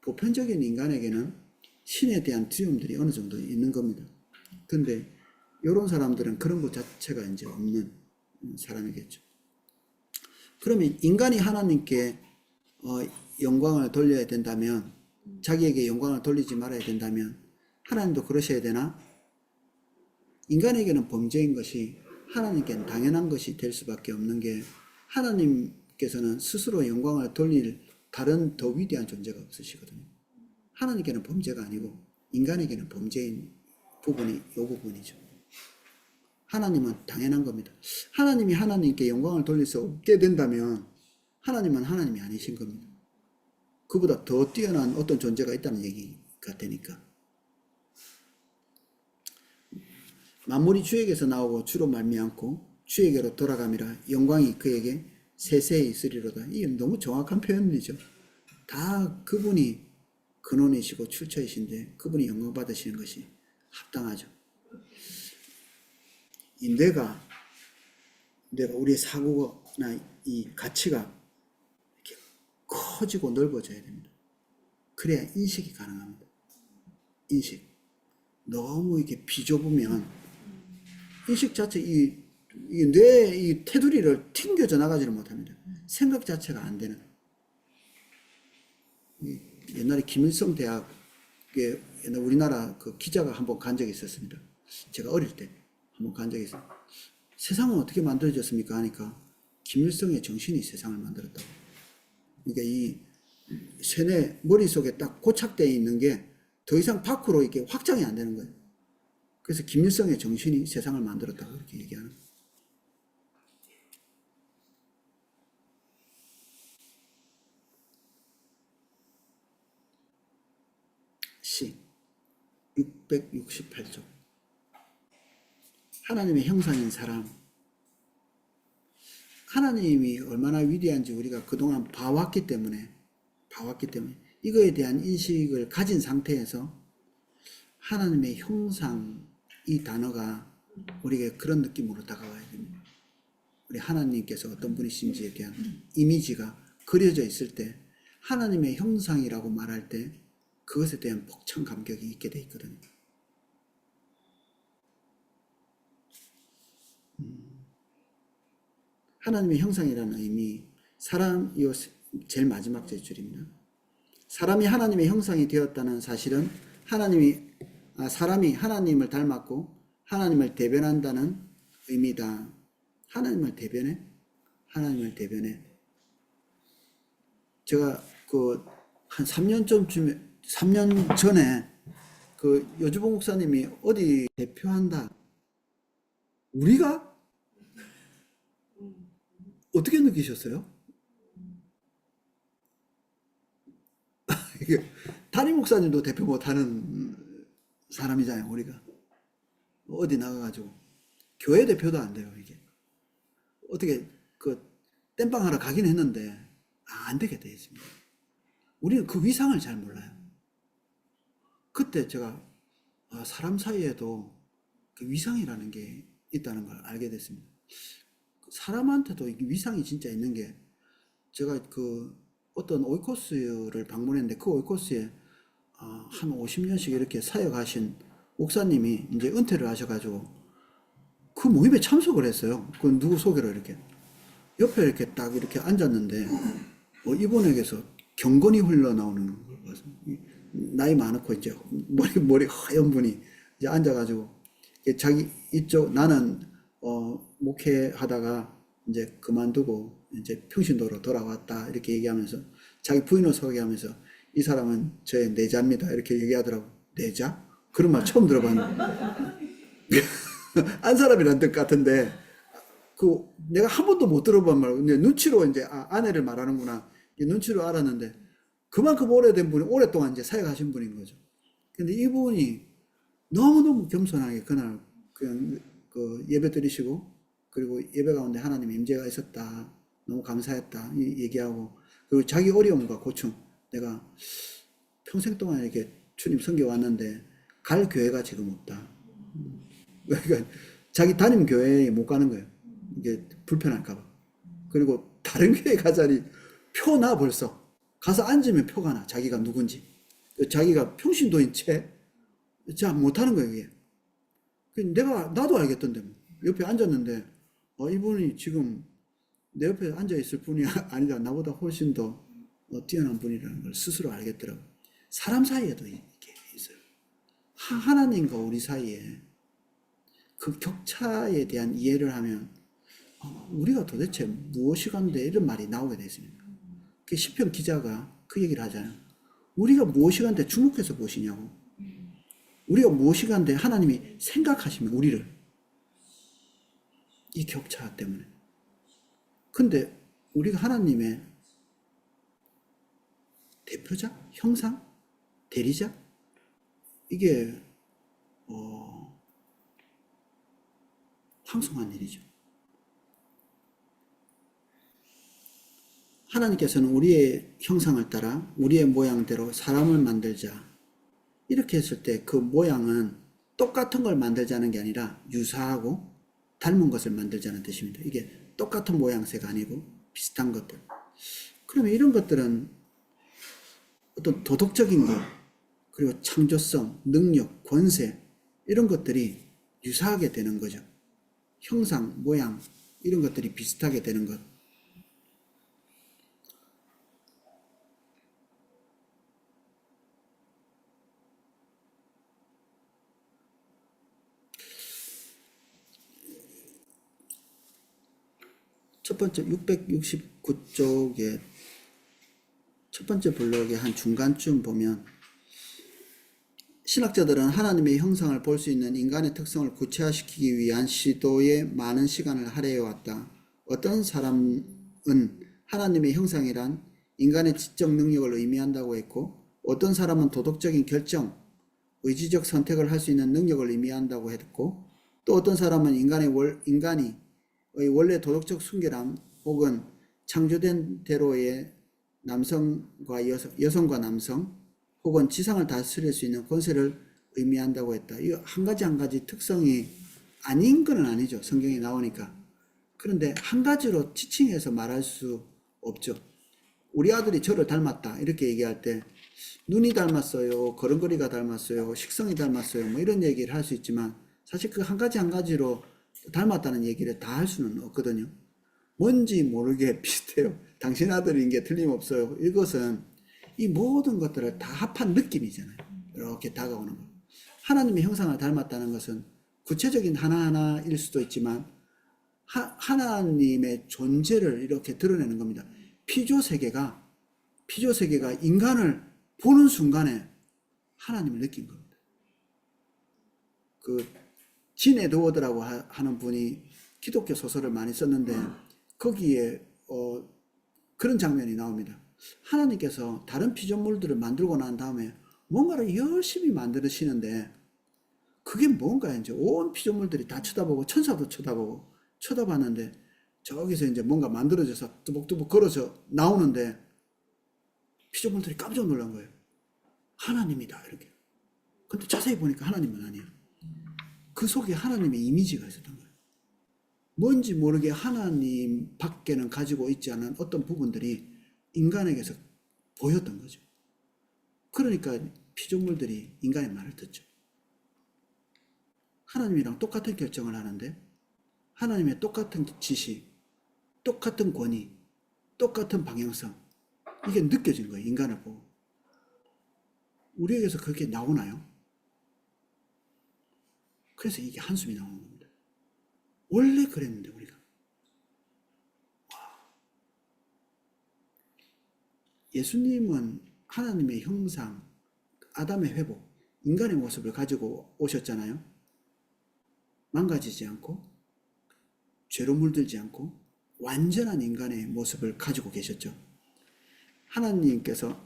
[SPEAKER 1] 보편적인 인간에게는 신에 대한 두려움들이 어느 정도 있는 겁니다. 근데 이런 사람들은 그런 것 자체가 이제 없는 사람이겠죠. 그러면 인간이 하나님께 영광을 돌려야 된다면 자기에게 영광을 돌리지 말아야 된다면 하나님도 그러셔야 되나? 인간에게는 범죄인 것이 하나님께는 당연한 것이 될 수밖에 없는 게 하나님께서는 스스로 영광을 돌릴 다른 더 위대한 존재가 없으시거든요. 하나님께는 범죄가 아니고 인간에게는 범죄인 부분이 이 부분이죠. 하나님은 당연한 겁니다. 하나님이 하나님께 영광을 돌릴 수 없게 된다면 하나님은 하나님이 아니신 겁니다. 그보다 더 뛰어난 어떤 존재가 있다는 얘기가 되니까. 만물이 주에게서 나오고 주로 말미암고 주에게로 돌아감이라 영광이 그에게 세세히 있으리로다. 이게 너무 정확한 표현이죠. 다 그분이 근원이시고 출처이신데 그분이 영광 받으시는 것이 합당하죠. 이 내가 우리의 사고나 이 가치가 이렇게 커지고 넓어져야 됩니다. 그래야 인식이 가능합니다. 인식. 너무 이게 비좁으면 인식 자체 뇌의 테두리를 튕겨져 나가지를 못합니다. 생각 자체가 안 되는. 옛날에 김일성 대학에 옛날 우리나라 그 기자가 한번 간 적이 있었습니다. 제가 어릴 때 한번 간 적이 있어요. 세상은 어떻게 만들어졌습니까? 하니까 김일성의 정신이 세상을 만들었다고. 그러니까 이 세뇌 머릿속에 딱 고착되어 있는 게 더 이상 밖으로 이렇게 확장이 안 되는 거예요. 그래서 김일성의 정신이 세상을 만들었다고 이렇게 얘기하는 거예요. 시 668쪽. 하나님의 형상인 사람. 하나님이 얼마나 위대한지 우리가 그동안 봐왔기 때문에 이거에 대한 인식을 가진 상태에서 하나님의 형상, 이 단어가 우리에게 그런 느낌으로 다가와야 됩니다. 우리 하나님께서 어떤 분이신지에 대한 이미지가 그려져 있을 때 하나님의 형상이라고 말할 때 그것에 대한 벅찬 감격이 있게 돼 있거든요. 하나님의 형상이라는 의미, 요 제일 마지막 줄입니다. 사람이 하나님의 형상이 되었다는 사실은 사람이 하나님을 닮았고 하나님을 대변한다는 의미다. 하나님을 대변해? 하나님을 대변해. 제가 한 3년 전에 여주봉 목사님이 어디 대표한다. 우리가? 어떻게 느끼셨어요? 이게 담임 목사님도 대표 못하는 사람이잖아요, 우리가. 어디 나가가지고 교회 대표도 안 돼요, 이게. 어떻게 땜빵 하러 가긴 했는데 안 되게 돼 있습니다. 우리는 그 위상을 잘 몰라요. 그때 제가 사람 사이에도 그 위상이라는 게 있다는 걸 알게 됐습니다. 사람한테도 위상이 진짜 있는 게, 제가 어떤 오이코스를 방문했는데 그 오이코스에 한 50년씩 이렇게 사역하신 목사님이 이제 은퇴를 하셔가지고 그 모임에 참석을 했어요. 그 누구 소개로 이렇게 옆에 이렇게 딱 이렇게 앉았는데 이분에게서 경건이 흘러나오는 걸 봤어요. 나이 많고 이제 머리 하얀 분이 이제 앉아가지고 자기 나는 목회하다가 이제 그만두고 이제 평신도로 돌아왔다 이렇게 얘기하면서 자기 부인을 소개하면서 이 사람은 저의 내자입니다 이렇게 얘기하더라고. 내자? 그런 말 처음 들어봤는데 안 사람이란 뜻 같은데 내가 한 번도 못 들어본 말, 눈치로 이제 아내를 말하는구나 눈치로 알았는데 그만큼 오래된 분이 오랫동안 이제 사역하신 분인 거죠. 근데 이분이 너무너무 겸손하게 그날 그냥 예배 드리시고 그리고 예배 가운데 하나님의 임재가 있었다. 너무 감사했다. 얘기하고 그리고 자기 어려움과 고충, 내가 평생 동안 이렇게 주님 섬겨왔는데 갈 교회가 지금 없다. 그러니까 자기 담임 교회에 못 가는 거예요. 이게 불편할까 봐. 그리고 다른 교회 가자니 표나 벌써 가서 앉으면 표가 나. 자기가 누군지. 자기가 평신도인 채 잘 못하는 거예요, 이게. 나도 알겠던데, 뭐. 옆에 앉았는데, 이분이 지금 내 옆에 앉아있을 분이 아니라 나보다 훨씬 더 뛰어난 분이라는 걸 스스로 알겠더라고. 사람 사이에도 이게 있어요. 하나님과 우리 사이에 그 격차에 대한 이해를 하면, 우리가 도대체 무엇이간데 이런 말이 나오게 되어 있습니다. 그 시편 기자가 그 얘기를 하잖아요. 우리가 무엇이간데 주목해서 보시냐고. 우리가 무엇이간데 하나님이 생각하시면 우리를 이 격차 때문에. 근데 우리가 하나님의 대표자, 형상, 대리자 이게 황송한 일이죠. 하나님께서는 우리의 형상을 따라 우리의 모양대로 사람을 만들자. 이렇게 했을 때 그 모양은 똑같은 걸 만들자는 게 아니라 유사하고 닮은 것을 만들자는 뜻입니다. 이게 똑같은 모양새가 아니고 비슷한 것들. 그러면 이런 것들은 어떤 도덕적인 것, 그리고 창조성, 능력, 권세, 이런 것들이 유사하게 되는 거죠. 형상, 모양 이런 것들이 비슷하게 되는 것. 첫 번째 669쪽에 첫 번째 블록의 한 중간쯤 보면 신학자들은 하나님의 형상을 볼 수 있는 인간의 특성을 구체화시키기 위한 시도에 많은 시간을 할애해 왔다. 어떤 사람은 하나님의 형상이란 인간의 지적 능력을 의미한다고 했고, 어떤 사람은 도덕적인 결정, 의지적 선택을 할 수 있는 능력을 의미한다고 했고, 또 어떤 사람은 인간의 원래 도덕적 순결함 혹은 창조된 대로의 남성과 여성과 남성 혹은 지상을 다스릴 수 있는 권세를 의미한다고 했다. 이 한 가지 특성이 아닌 건 아니죠. 성경에 나오니까. 그런데 한 가지로 지칭해서 말할 수 없죠. 우리 아들이 저를 닮았다 이렇게 얘기할 때 눈이 닮았어요, 걸음걸이가 닮았어요, 식성이 닮았어요, 뭐 이런 얘기를 할 수 있지만 사실 그 한 가지로 닮았다는 얘기를 다 할 수는 없거든요. 뭔지 모르게 비슷해요. 당신 아들인 게 틀림없어요. 이것은 이 모든 것들을 다 합한 느낌이잖아요. 이렇게 다가오는 거. 하나님의 형상을 닮았다는 것은 구체적인 하나하나일 수도 있지만 하나님의 존재를 이렇게 드러내는 겁니다. 피조세계가 인간을 보는 순간에 하나님을 느낀 겁니다. 진 에드워드라고 하는 분이 기독교 소설을 많이 썼는데 거기에 그런 장면이 나옵니다. 하나님께서 다른 피조물들을 만들고 난 다음에 뭔가를 열심히 만드시는데 그게 뭔가 이제 온 피조물들이 다 쳐다보고 천사도 쳐다봤는데 저기서 이제 뭔가 만들어져서 뚜벅뚜벅 걸어서 나오는데 피조물들이 깜짝 놀란 거예요. 하나님이다 이렇게. 근데 자세히 보니까 하나님은 아니에요. 그 속에 하나님의 이미지가 있었던 거예요. 뭔지 모르게 하나님 밖에는 가지고 있지 않은 어떤 부분들이 인간에게서 보였던 거죠. 그러니까 피조물들이 인간의 말을 듣죠. 하나님이랑 똑같은 결정을 하는데 하나님의 똑같은 지시, 똑같은 권위, 똑같은 방향성 이게 느껴진 거예요. 인간을 보고. 우리에게서 그렇게 나오나요? 그래서 이게 한숨이 나오는 겁니다. 원래 그랬는데 우리가. 예수님은 하나님의 형상, 아담의 회복, 인간의 모습을 가지고 오셨잖아요. 망가지지 않고 죄로 물들지 않고 완전한 인간의 모습을 가지고 계셨죠. 하나님께서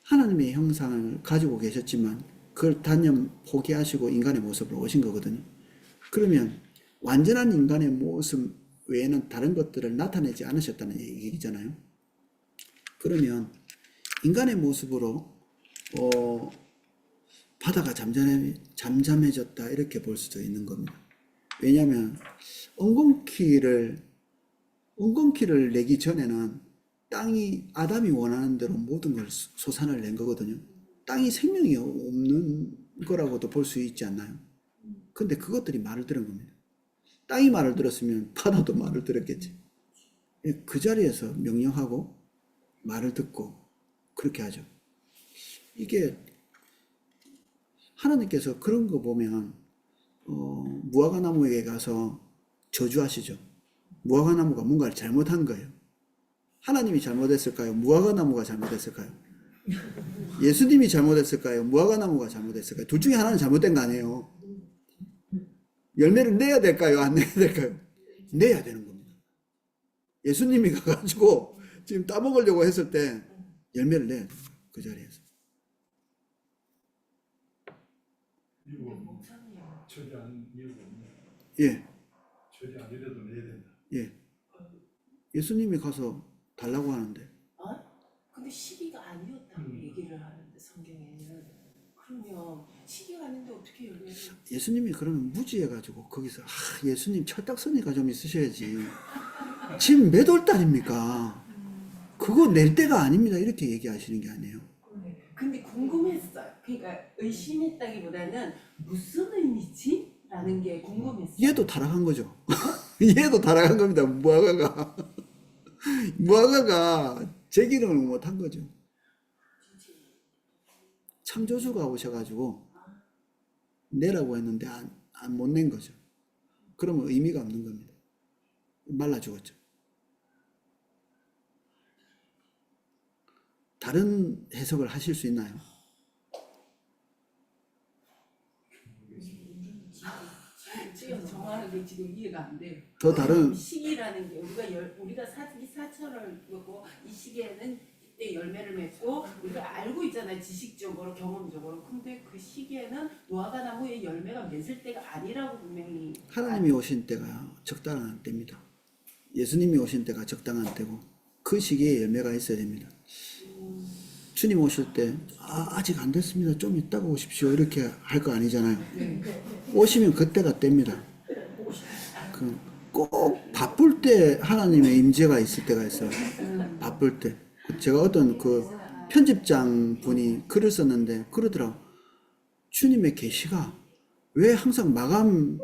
[SPEAKER 1] 하나님의 형상을 가지고 계셨지만 그걸 단연 포기하시고 인간의 모습으로 오신 거거든요. 그러면 완전한 인간의 모습 외에는 다른 것들을 나타내지 않으셨다는 얘기잖아요. 그러면 인간의 모습으로 바다가 잠잠해졌다 이렇게 볼 수도 있는 겁니다. 왜냐하면 엉겅퀴를 내기 전에는 땅이 아담이 원하는 대로 모든 걸 솟아낼 낸 거거든요. 땅이 생명이 없는 거라고도 볼 수 있지 않나요? 근데 그것들이 말을 들은 겁니다. 땅이 말을 들었으면 바다도 말을 들었겠지. 그 자리에서 명령하고 말을 듣고 그렇게 하죠. 이게 하나님께서 그런 거 보면 무화과 나무에게 가서 저주하시죠. 무화과 나무가 뭔가를 잘못한 거예요. 하나님이 잘못했을까요? 무화과 나무가 잘못했을까요? 예수님이 잘못했을까요? 무화과 나무가 잘못했을까요? 둘 중에 하나는 잘못된 거 아니에요. 열매를 내야 될까요? 안 내야 될까요? 내야 되는 겁니다. 예수님이 가가지고 지금 따먹으려고 했을 때 열매를 내야 돼요. 그 자리에서.
[SPEAKER 3] 처리하는 이유가 없네.
[SPEAKER 1] 예.
[SPEAKER 3] 처리 안 이래도 내야 된다.
[SPEAKER 1] 예. 예수님이 가서 달라고 하는데.
[SPEAKER 2] 근데 시기가 아니었다고 얘기를 하는데 성경에는 그러면 시기가 아닌데 어떻게 열매를?
[SPEAKER 1] 예수님이 그러면 무지해가지고 거기서 예수님 철딱서니가 좀 있으셔야지. 지금 몇 월달입니까? 그거 낼 때가 아닙니다. 이렇게 얘기하시는 게 아니에요.
[SPEAKER 2] 근데 궁금했어요. 그러니까 의심했다기보다는 무슨 의미지? 라는 게 궁금했어요.
[SPEAKER 1] 얘도 타락한 거죠. 얘도 타락한 겁니다. 무화과가. 무화과가 제 기능을 못한 거죠. 창조주가 오셔가지고 내라고 했는데 못 낸 거죠. 그러면 의미가 없는 겁니다. 말라 죽었죠. 다른 해석을 하실 수 있나요?
[SPEAKER 2] 지금 정확하게 지금 이해가 안 돼요.
[SPEAKER 1] 더 다른
[SPEAKER 2] 시기라는 게 우리가 사철을 보고 이 시기에는 이때 열매를 맺고 우리가 알고 있잖아요. 지식적으로 경험적으로. 근데 그 시기에는 무화과 나무의 열매가 맺을 때가 아니라고 분명히
[SPEAKER 1] 하나님이 오신 때가 적당한 때입니다. 예수님이 오신 때가 적당한 때고 그 시기에 열매가 있어야 됩니다. 주님 오실 때 아직 안 됐습니다. 좀 이따가 오십시오. 이렇게 할 거 아니잖아요. 오시면 그때가 때입니다. 꼭 바쁠 때 하나님의 임재가 있을 때가 있어요. 바쁠 때. 제가 어떤 그 편집장 분이 글을 썼는데 그러더라고. 주님의 계시가 왜 항상 마감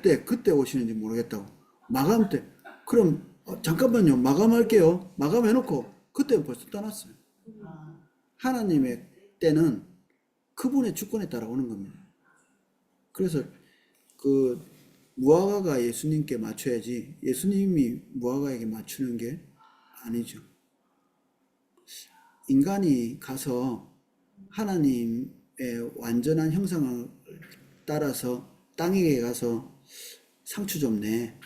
[SPEAKER 1] 때 그때 오시는지 모르겠다고. 마감 때. 그럼 잠깐만요. 마감할게요. 마감해놓고 그때 벌써 떠났어요. 하나님의 때는 그분의 주권에 따라 오는 겁니다. 그래서 그 무화과가 예수님께 맞춰야지 예수님이 무화과에게 맞추는 게 아니죠. 인간이 가서 하나님의 완전한 형상을 따라서 땅에 가서 상추 좀 내.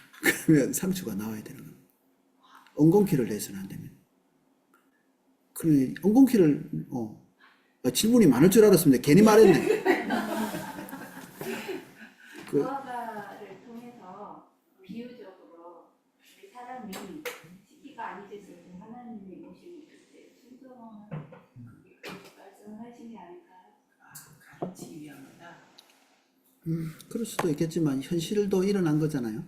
[SPEAKER 1] 그러면 상추가 나와야 되는 겁니다. 엉겅퀴를 내서는 안 됩니다. 그래, 엉겅퀴를 질문이 많을 줄 알았습니다. 괜히 말했네.
[SPEAKER 4] 무화과를 통해서 비유적으로 우리 사람이 시기가 아니됐을 때 하나님이 오시면 그때 순종을 말씀하신 게 아닐까요?
[SPEAKER 2] 가르치기 위함이다.
[SPEAKER 1] 그럴 수도 있겠지만 현실도 일어난 거잖아요.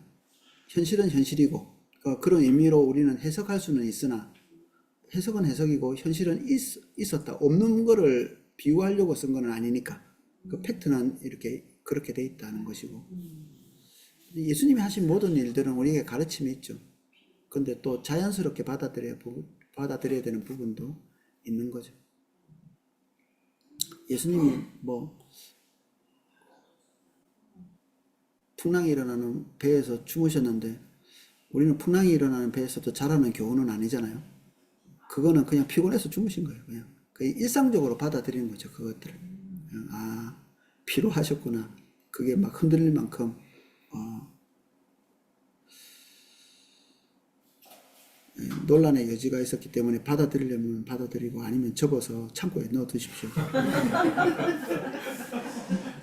[SPEAKER 1] 현실은 현실이고 그런 의미로 우리는 해석할 수는 있으나 해석은 해석이고 현실은 있었다. 없는 거를 비유하려고 쓴 건 아니니까 그 팩트는 이렇게 그렇게 돼 있다는 것이고 예수님이 하신 모든 일들은 우리에게 가르침이 있죠. 근데 또 자연스럽게 받아들여야 되는 부분도 있는 거죠. 예수님이 풍랑이 일어나는 배에서 주무셨는데 우리는 풍랑이 일어나는 배에서도 자라는 교훈은 아니잖아요. 그거는 그냥 피곤해서 주무신 거예요. 그냥 일상적으로 받아들이는 거죠. 그것들을. 피로하셨구나. 그게 막 흔들릴 만큼 논란의 여지가 있었기 때문에 받아들이려면 받아들이고 아니면 접어서 창고에 넣어 두십시오.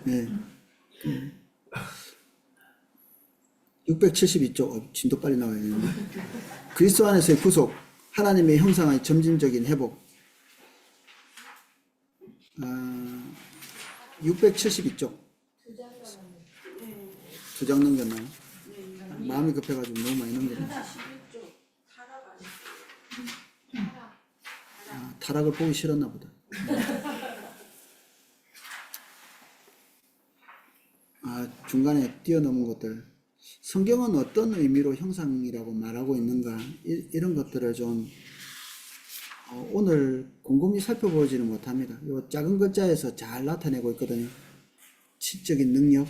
[SPEAKER 1] 네. 672쪽 진도 빨리 나와야 되는데 그리스도 안에서의 구속 하나님의 형상의 점진적인 회복 672쪽 두 장 넘겼나요? 마음이 급해가지고 너무 많이 넘겼네요.
[SPEAKER 2] 11쪽 타락
[SPEAKER 1] 타락을 보기 싫었나 보다. 중간에 뛰어넘은 것들 성경은 어떤 의미로 형상이라고 말하고 있는가 이런 것들을 좀 오늘 곰곰이 살펴보지는 못합니다. 이 작은 글자에서 잘 나타내고 있거든요. 지적인 능력,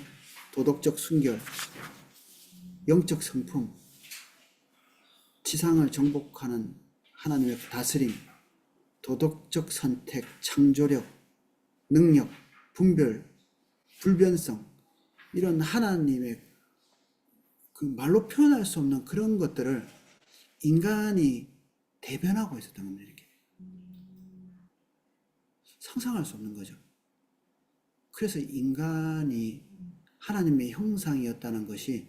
[SPEAKER 1] 도덕적 순결, 영적 성품, 지상을 정복하는 하나님의 다스림, 도덕적 선택, 창조력, 능력, 분별, 불변성 이런 하나님의 그 말로 표현할 수 없는 그런 것들을 인간이 대변하고 있었던 겁니다. 이렇게 상상할 수 없는 거죠. 그래서 인간이 하나님의 형상이었다는 것이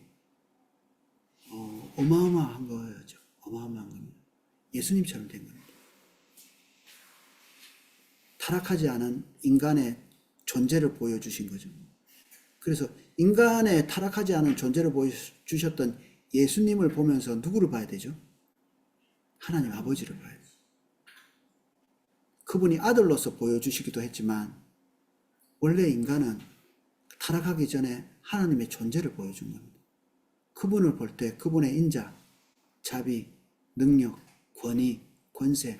[SPEAKER 1] 어마어마한 거죠. 어마어마한 겁니다. 예수님처럼 된 겁니다. 타락하지 않은 인간의 존재를 보여주신 거죠. 그래서 인간의 타락하지 않은 존재를 보여주셨던 예수님을 보면서 누구를 봐야 되죠? 하나님 아버지를 봐야 돼요. 그분이 아들로서 보여주시기도 했지만 원래 인간은 타락하기 전에 하나님의 존재를 보여준 겁니다. 그분을 볼 때 그분의 인자, 자비, 능력, 권위, 권세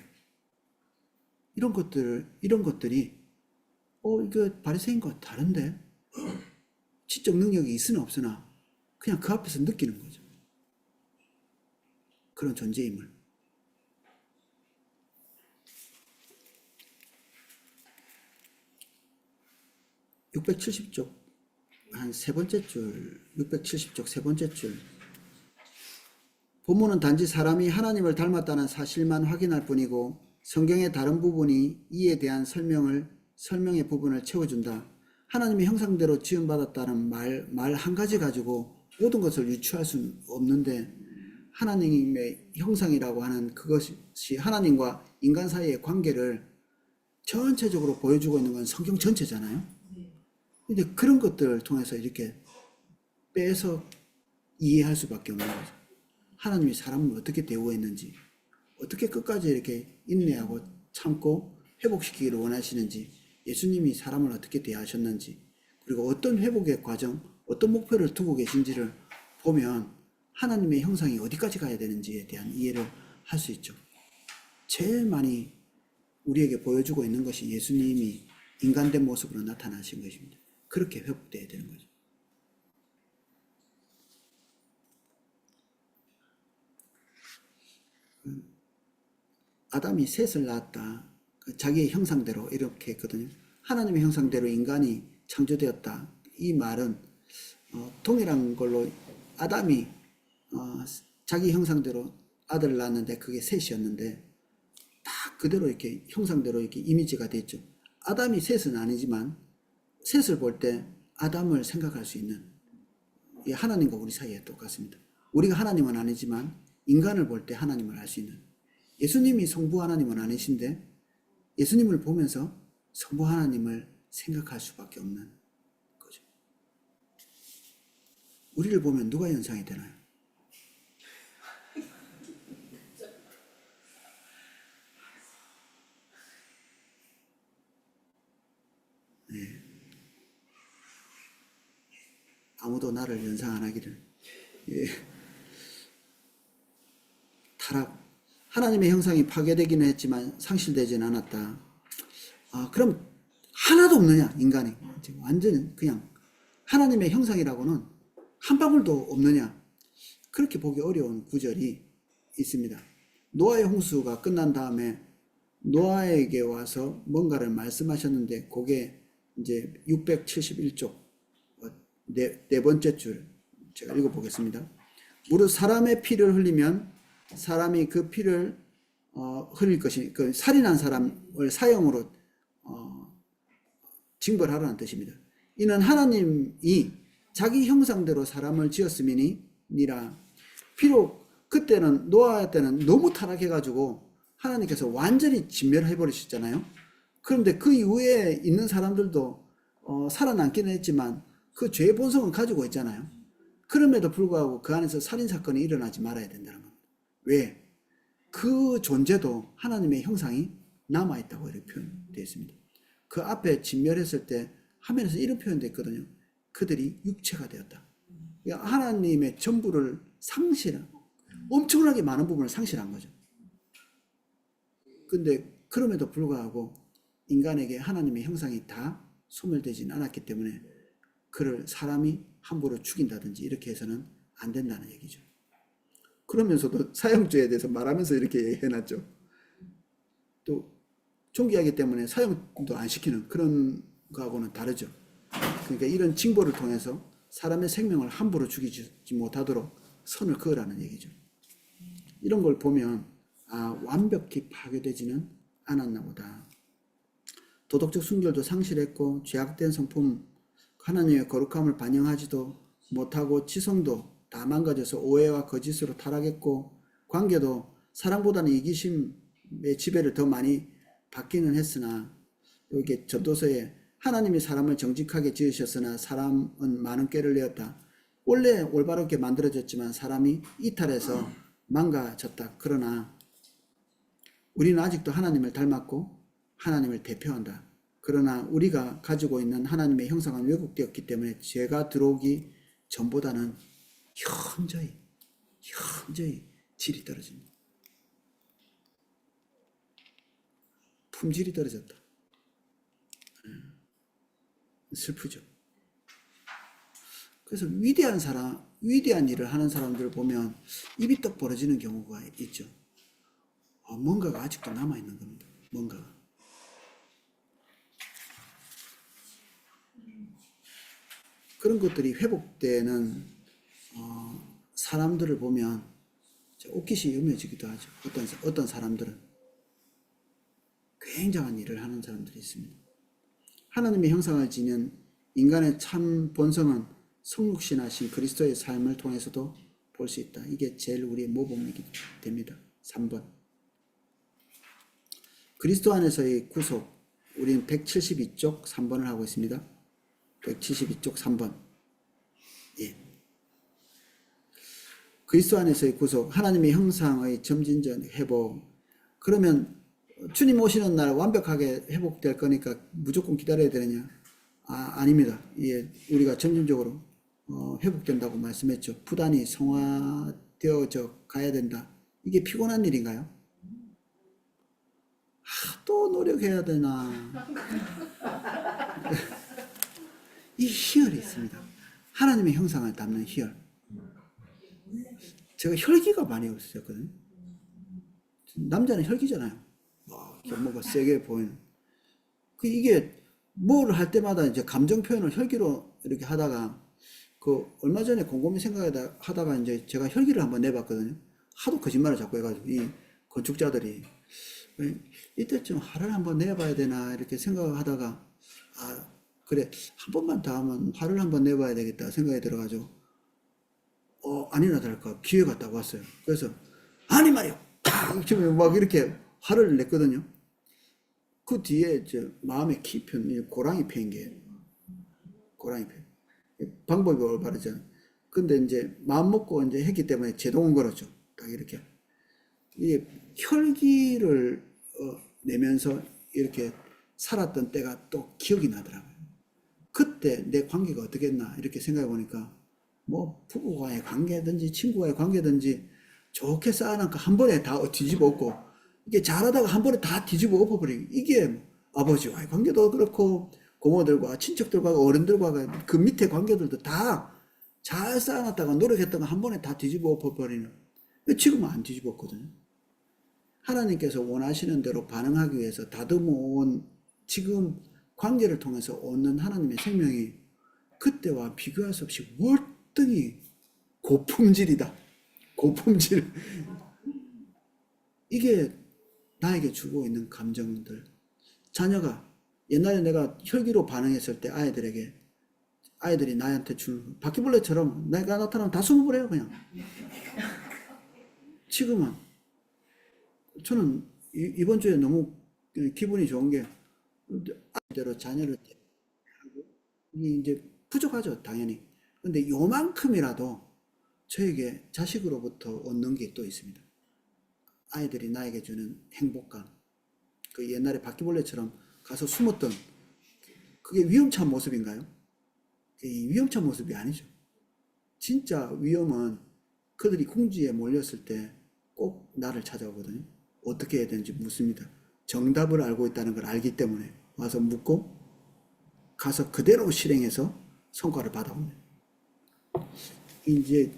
[SPEAKER 1] 이런 것들이 이거 바리새인과 다른데 지적 능력이 있으나 없으나 그냥 그 앞에서 느끼는 거죠. 그런 존재임을. (670쪽) 한 세 번째 줄, 670쪽 세 번째 줄. 본문은 단지 사람이 하나님을 닮았다는 사실만 확인할 뿐이고 성경의 다른 부분이 이에 대한 설명의 부분을 채워준다. 하나님의 형상대로 지음받았다는 말 한 가지 가지고 모든 것을 유추할 수는 없는데 하나님의 형상이라고 하는 그것이 하나님과 인간 사이의 관계를 전체적으로 보여주고 있는 건 성경 전체잖아요. 근데 그런 것들을 통해서 이렇게 빼서 이해할 수밖에 없는 거죠. 하나님이 사람을 어떻게 대우했는지, 어떻게 끝까지 이렇게 인내하고 참고 회복시키기를 원하시는지, 예수님이 사람을 어떻게 대하셨는지, 그리고 어떤 회복의 과정, 어떤 목표를 두고 계신지를 보면 하나님의 형상이 어디까지 가야 되는지에 대한 이해를 할 수 있죠. 제일 많이 우리에게 보여주고 있는 것이 예수님이 인간된 모습으로 나타나신 것입니다. 그렇게 회복되어야 되는 거죠. 아담이 셋을 낳았다. 자기의 형상대로 이렇게 했거든요. 하나님의 형상대로 인간이 창조되었다. 이 말은 동일한 걸로 아담이 자기 형상대로 아들을 낳았는데 그게 셋이었는데 딱 그대로 이렇게 형상대로 이렇게 이미지가 됐죠. 아담이 셋은 아니지만 셋을 볼 때 아담을 생각할 수 있는 하나님과 우리 사이에 똑같습니다. 우리가 하나님은 아니지만 인간을 볼 때 하나님을 알 수 있는, 예수님이 성부 하나님은 아니신데 예수님을 보면서 성부 하나님을 생각할 수밖에 없는 거죠. 우리를 보면 누가 연상이 되나요? 네. 아무도 나를 연상 안 하기를. 예. 타락. 하나님의 형상이 파괴되기는 했지만 상실되지는 않았다. 그럼 하나도 없느냐 인간이. 완전 그냥 하나님의 형상이라고는 한 방울도 없느냐. 그렇게 보기 어려운 구절이 있습니다. 노아의 홍수가 끝난 다음에 노아에게 와서 뭔가를 말씀하셨는데 그게 이제 671쪽 네 번째 줄 제가 읽어보겠습니다. 무릇 사람의 피를 흘리면 사람이 그 피를 흘릴 것이, 그 살인한 사람을 사형으로 징벌하라는 뜻입니다. 이는 하나님이 자기 형상대로 사람을 지었음이니라. 비록 그때는 노아 때는 너무 타락해가지고 하나님께서 완전히 진멸해버리셨잖아요. 그런데 그 이후에 있는 사람들도 살아남기는 했지만 그 죄의 본성은 가지고 있잖아요. 그럼에도 불구하고 그 안에서 살인사건이 일어나지 말아야 된다는 겁니다. 왜? 그 존재도 하나님의 형상이 남아있다고 이렇게 표현되어 있습니다. 그 앞에 진멸했을 때 화면에서 이런 표현되어 있거든요. 그들이 육체가 되었다. 그러니까 하나님의 전부를 엄청나게 많은 부분을 상실한 거죠. 근데 그럼에도 불구하고 인간에게 하나님의 형상이 다 소멸되지는 않았기 때문에 그를 사람이 함부로 죽인다든지 이렇게 해서는 안 된다는 얘기죠. 그러면서도 사형죄에 대해서 말하면서 이렇게 해놨죠. 또 존귀하기 때문에 사형도 안 시키는 그런 거하고는 다르죠. 그러니까 이런 징벌을 통해서 사람의 생명을 함부로 죽이지 못하도록 선을 그으라는 얘기죠. 이런 걸 보면 완벽히 파괴되지는 않았나 보다. 도덕적 순결도 상실했고 죄악된 성품, 하나님의 거룩함을 반영하지도 못하고 지성도 다 망가져서 오해와 거짓으로 타락했고 관계도 사랑보다는 이기심의 지배를 더 많이 받기는 했으나 여기 전도서에 하나님이 사람을 정직하게 지으셨으나 사람은 많은 꾀를 내었다. 원래 올바르게 만들어졌지만 사람이 이탈해서 망가졌다. 그러나 우리는 아직도 하나님을 닮았고 하나님을 대표한다. 그러나 우리가 가지고 있는 하나님의 형상은 왜곡되었기 때문에 죄가 들어오기 전보다는 현저히 질이 떨어집니다. 품질이 떨어졌다. 슬프죠. 그래서 위대한 일을 하는 사람들을 보면 입이 떡 벌어지는 경우가 있죠. 뭔가가 아직도 남아있는 겁니다. 뭔가가. 그런 것들이 회복되는 사람들을 보면 옷깃이 여며지기도 하죠. 어떤 사람들은 굉장한 일을 하는 사람들이 있습니다. 하나님의 형상을 지닌 인간의 참 본성은 성육신하신 그리스도의 삶을 통해서도 볼 수 있다. 이게 제일 우리의 모범이기 됩니다. 3번. 그리스도 안에서의 구속. 우리는 172쪽 3번을 하고 있습니다. 172쪽 3번. 예. 그리스도 안에서의 구속. 하나님의 형상의 점진적 회복. 그러면 주님 오시는 날 완벽하게 회복될 거니까 무조건 기다려야 되느냐? 아닙니다. 예, 우리가 점진적으로 회복된다고 말씀했죠. 부단히 성화되어져 가야 된다. 이게 피곤한 일인가요? 또 노력해야 되나? 이 희열이 있습니다. 하나님의 형상을 담는 희열. 제가 혈기가 많이 없었거든요. 남자는 혈기잖아요. 뭐가 세게 보이는. 이게 뭘 할 때마다 이제 감정 표현을 혈기로 이렇게 하다가 얼마 전에 곰곰이 생각하다가 이제 제가 혈기를 한번 내봤거든요. 하도 거짓말을 자꾸 해가지고 이 건축자들이 이때쯤 화를 한번 내봐야 되나 이렇게 생각하다가 그래 한 번만 더 하면 화를 한번 내봐야 되겠다 생각이 들어가지고 아니나 다를까 기회가 딱 왔어요. 그래서 아니 말이요 지금 막 이렇게 화를 냈거든요. 그 뒤에 마음의 깊은 고랑이 패인 게 고랑이 패. 방법이 올바르잖아요. 근데 이제 마음 먹고 이제 했기 때문에 제동은 걸었죠. 딱 이렇게. 이 혈기를 내면서 이렇게 살았던 때가 또 기억이 나더라고요. 그때 내 관계가 어떻겠나 이렇게 생각해 보니까 뭐 부부와의 관계든지 친구와의 관계든지 좋게 쌓아놓고 한 번에 다 뒤집어 엎고 이게 잘하다가 한 번에 다 뒤집어 엎어버리고 이게 아버지와의 관계도 그렇고 고모들과 친척들과 어른들과 그 밑에 관계들도 다 잘 쌓아놨다가 노력했다가 한 번에 다 뒤집어 엎어버리는. 지금은 안 뒤집어 엎거든요. 하나님께서 원하시는 대로 반응하기 위해서 다듬어 온 지금 관계를 통해서 얻는 하나님의 생명이 그때와 비교할 수 없이 월등히 고품질이다. 고품질. 이게 나에게 주고 있는 감정들. 자녀가 옛날에 내가 혈기로 반응했을 때 아이들이 나한테 주는 바퀴벌레처럼 내가 나타나면 다 숨어버려요 그냥. 지금은 저는 이번 주에 너무 기분이 좋은 게 아이대로 자녀를 이제 부족하죠 당연히. 근데 요만큼이라도 저에게 자식으로부터 얻는 게 또 있습니다. 아이들이 나에게 주는 행복감. 그 옛날에 바퀴벌레처럼 가서 숨었던 그게 위험찬 모습인가요? 위험찬 모습이 아니죠. 진짜 위험은 그들이 궁지에 몰렸을 때 꼭 나를 찾아오거든요. 어떻게 해야 되는지 묻습니다. 정답을 알고 있다는 걸 알기 때문에 와서 묻고 가서 그대로 실행해서 성과를 받아옵니다. 이제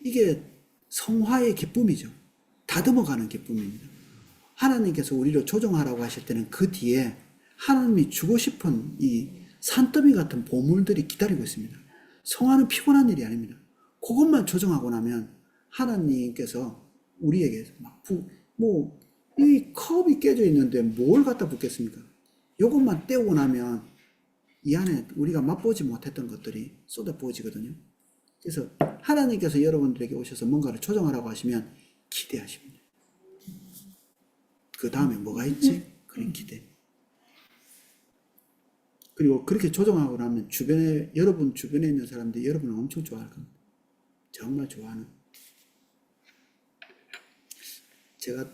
[SPEAKER 1] 이게 성화의 기쁨이죠. 다듬어가는 기쁨입니다. 하나님께서 우리를 조정하라고 하실 때는 그 뒤에 하나님이 주고 싶은 이 산더미 같은 보물들이 기다리고 있습니다. 성화는 피곤한 일이 아닙니다. 그것만 조정하고 나면 하나님께서 우리에게 이 컵이 깨져 있는데 뭘 갖다 붓겠습니까? 이것만 떼고 나면 이 안에 우리가 맛보지 못했던 것들이 쏟아 부어지거든요. 그래서 하나님께서 여러분들에게 오셔서 뭔가를 조정하라고 하시면 기대하십니다. 그 다음에 뭐가 있지? 그런 기대. 그리고 그렇게 조정하고 나면 여러분 주변에 있는 사람들이 여러분을 엄청 좋아할 겁니다. 정말 좋아하는. 제가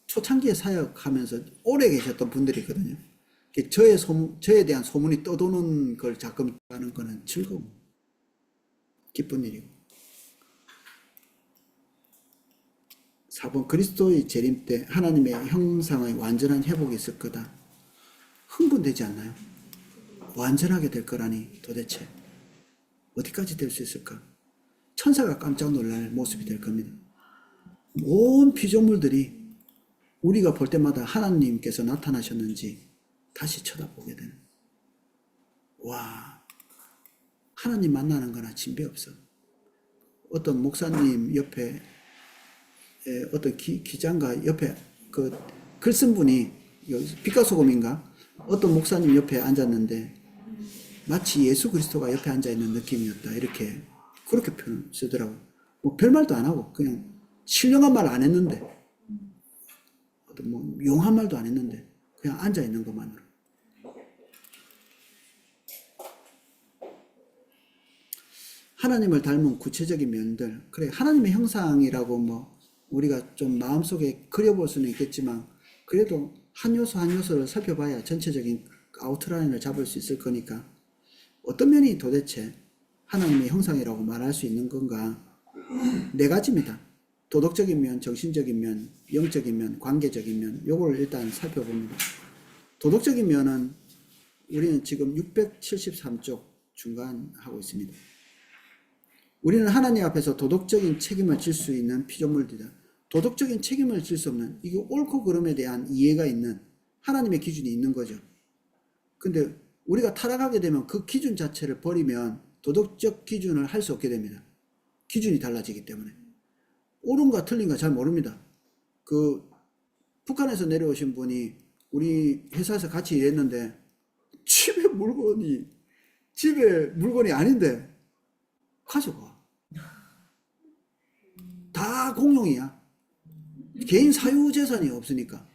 [SPEAKER 1] 초창기에 사역하면서 오래 계셨던 분들이 있거든요. 저에 대한 소문이 떠도는 걸 가끔 하는 거는 즐거움, 기쁜 일이고. 4번 그리스도의 재림 때 하나님의 형상의 완전한 회복이 있을 거다. 흥분되지 않나요? 완전하게 될 거라니 도대체 어디까지 될 수 있을까? 천사가 깜짝 놀랄 모습이 될 겁니다. 온 피조물들이 우리가 볼 때마다 하나님께서 나타나셨는지 다시 쳐다보게 되는. 와, 하나님 만나는 거나 진배 없어. 어떤 목사님 옆에 어떤 기장가 옆에 그 글 쓴 분이 빛과 소금인가? 어떤 목사님 옆에 앉았는데 마치 예수 그리스도가 옆에 앉아 있는 느낌이었다. 이렇게 그렇게 표현 쓰더라고. 뭐 별말도 안 하고 그냥 신령한 말 안 했는데 어떤 뭐 용한 말도 안 했는데 그냥 앉아 있는 것만으로. 하나님을 닮은 구체적인 면들. 그래, 하나님의 형상이라고 뭐 우리가 좀 마음속에 그려볼 수는 있겠지만 그래도 한 요소 한 요소를 살펴봐야 전체적인 아우트라인을 잡을 수 있을 거니까 어떤 면이 도대체 하나님의 형상이라고 말할 수 있는 건가? 네 가지입니다. 도덕적인 면, 정신적인 면, 영적인 면, 관계적인 면. 요걸 일단 살펴봅니다. 도덕적인 면은 우리는 지금 673쪽 중간하고 있습니다. 우리는 하나님 앞에서 도덕적인 책임을 질 수 있는 피조물들이다. 도덕적인 책임을 질 수 없는, 이게 옳고 그름에 대한 이해가 있는 하나님의 기준이 있는 거죠. 근데 우리가 타락하게 되면 그 기준 자체를 버리면 도덕적 기준을 할 수 없게 됩니다. 기준이 달라지기 때문에. 옳은가 틀린가 잘 모릅니다. 그 북한에서 내려오신 분이 우리 회사에서 같이 일했는데 집에 물건이 아닌데 가져가. 다 공용이야. 개인 사유재산이 없으니까.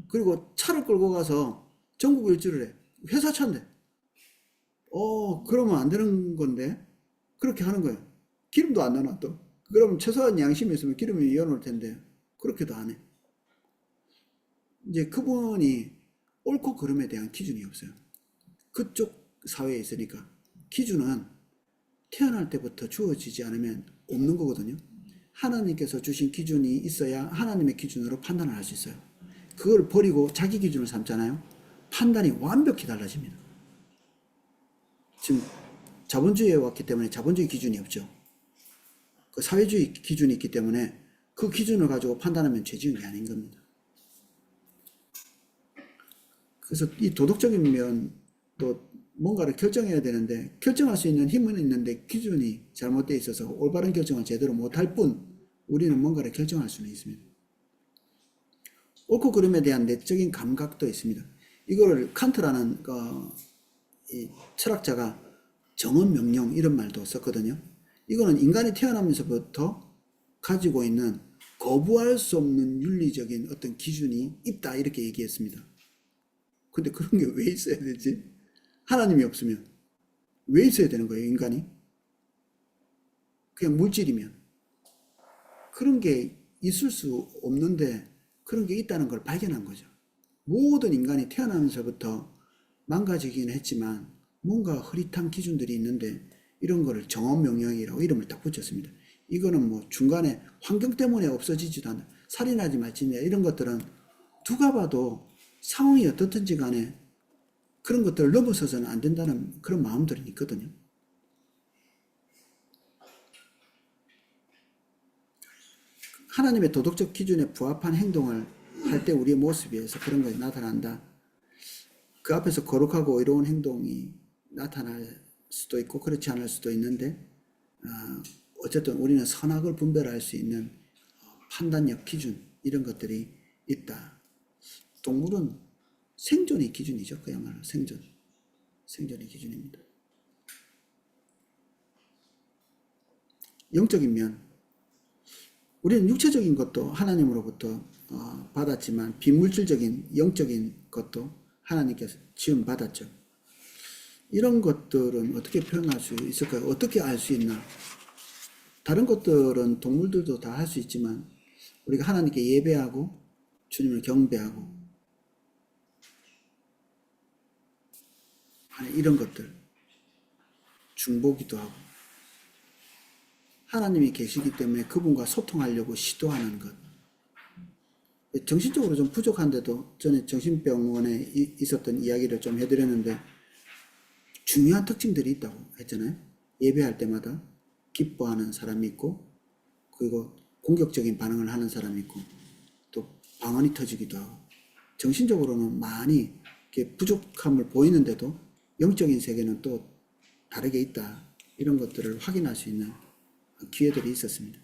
[SPEAKER 1] 그리고 차를 끌고 가서 전국 일주를 해. 회사 차인데. 그러면 안 되는 건데. 그렇게 하는 거예요. 기름도 안 넣어놔 또. 그러면 최소한 양심이 있으면 기름이 이어놓을 텐데. 그렇게도 안 해. 이제 그분이 옳고 그름에 대한 기준이 없어요. 그쪽 사회에 있으니까. 기준은 태어날 때부터 주어지지 않으면 없는 거거든요. 하나님께서 주신 기준이 있어야 하나님의 기준으로 판단을 할 수 있어요. 그걸 버리고 자기 기준을 삼잖아요. 판단이 완벽히 달라집니다. 지금 자본주의에 왔기 때문에 자본주의 기준이 없죠. 그 사회주의 기준이 있기 때문에 그 기준을 가지고 판단하면 죄 지은 게 아닌 겁니다. 그래서 이 도덕적인 면도 뭔가를 결정해야 되는데 결정할 수 있는 힘은 있는데 기준이 잘못되어 있어서 올바른 결정을 제대로 못할 뿐 우리는 뭔가를 결정할 수는 있습니다. 옳고 그름에 대한 내적인 감각도 있습니다. 이거를 칸트라는 이 철학자가 정언명령 이런 말도 썼거든요. 이거는 인간이 태어나면서부터 가지고 있는 거부할 수 없는 윤리적인 어떤 기준이 있다 이렇게 얘기했습니다. 근데 그런 게 왜 있어야 되지? 하나님이 없으면 왜 있어야 되는 거예요, 인간이? 그냥 물질이면. 그런 게 있을 수 없는데 그런 게 있다는 걸 발견한 거죠. 모든 인간이 태어나면서부터 망가지긴 했지만 뭔가 흐릿한 기준들이 있는데 이런 거를 정언명령이라고 이름을 딱 붙였습니다. 이거는 뭐 중간에 환경 때문에 없어지지도 않아. 살인하지 말지냐 이런 것들은 누가 봐도 상황이 어떻든지 간에 그런 것들을 넘어서서는 안 된다는 그런 마음들이 있거든요. 하나님의 도덕적 기준에 부합한 행동을 할 때 우리의 모습에서 그런 것이 나타난다. 그 앞에서 거룩하고 의로운 행동이 나타날 수도 있고 그렇지 않을 수도 있는데 어쨌든 우리는 선악을 분별할 수 있는 판단력 기준 이런 것들이 있다. 동물은 생존의 기준이죠. 그야말로 생존의 기준입니다. 영적인 면 우리는 육체적인 것도 하나님으로부터 받았지만 비물질적인 영적인 것도 하나님께서 지음 받았죠. 이런 것들은 어떻게 표현할 수 있을까요? 어떻게 알 수 있나? 다른 것들은 동물들도 다 할 수 있지만 우리가 하나님께 예배하고 주님을 경배하고 아니, 이런 것들 중보기도 하고 하나님이 계시기 때문에 그분과 소통하려고 시도하는 것. 정신적으로 좀 부족한데도 전에 정신병원에 있었던 이야기를 좀 해드렸는데 중요한 특징들이 있다고 했잖아요. 예배할 때마다 기뻐하는 사람이 있고 그리고 공격적인 반응을 하는 사람이 있고 또 방언이 터지기도 하고 정신적으로는 많이 이렇게 부족함을 보이는데도 영적인 세계는 또 다르게 있다. 이런 것들을 확인할 수 있는 기회들이 있었습니다.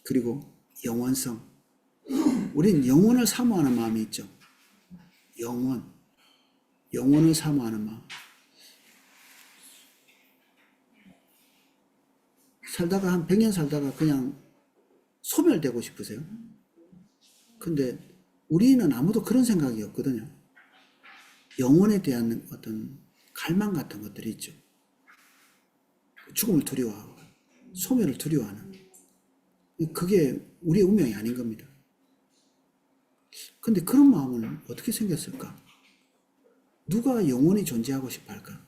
[SPEAKER 1] 그리고 영원성. 우린 영혼을 사모하는 마음이 있죠. 영혼을 사모하는 마음. 살다가 한 100년 살다가 그냥 소멸되고 싶으세요? 근데 우리는 아무도 그런 생각이 없거든요. 영혼에 대한 어떤 갈망 같은 것들이 있죠. 죽음을 두려워하고 소멸을 두려워하는. 그게 우리의 운명이 아닌 겁니다. 근데 그런 마음은 어떻게 생겼을까? 누가 영원히 존재하고 싶어 할까?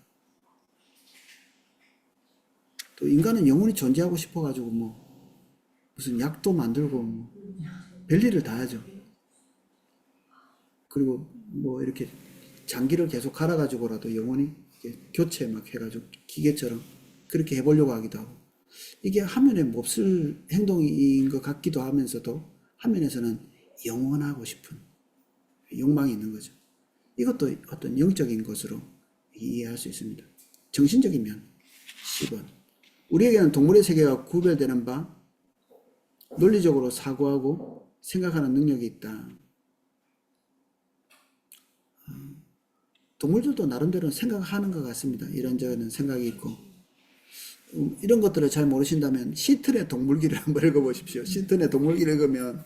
[SPEAKER 1] 또 인간은 영원히 존재하고 싶어 가지고 뭐 무슨 약도 만들고 뭐 별일을 다 하죠. 그리고 뭐 이렇게 장기를 계속 갈아 가지고라도 영원히 교체 막 해가지고 기계처럼 그렇게 해보려고 하기도 하고 이게 한면에 몹쓸 행동인 것 같기도 하면서도 한면에서는 영원하고 싶은 욕망이 있는 거죠. 이것도 어떤 영적인 것으로 이해할 수 있습니다. 정신적인 면 10번 우리에게는 동물의 세계와 구별되는 바 논리적으로 사고하고 생각하는 능력이 있다. 동물들도 나름대로 생각하는 것 같습니다. 이런저런 생각이 있고 이런 것들을 잘 모르신다면 시튼의 동물기를 한번 읽어보십시오. 시튼의 동물기를 읽으면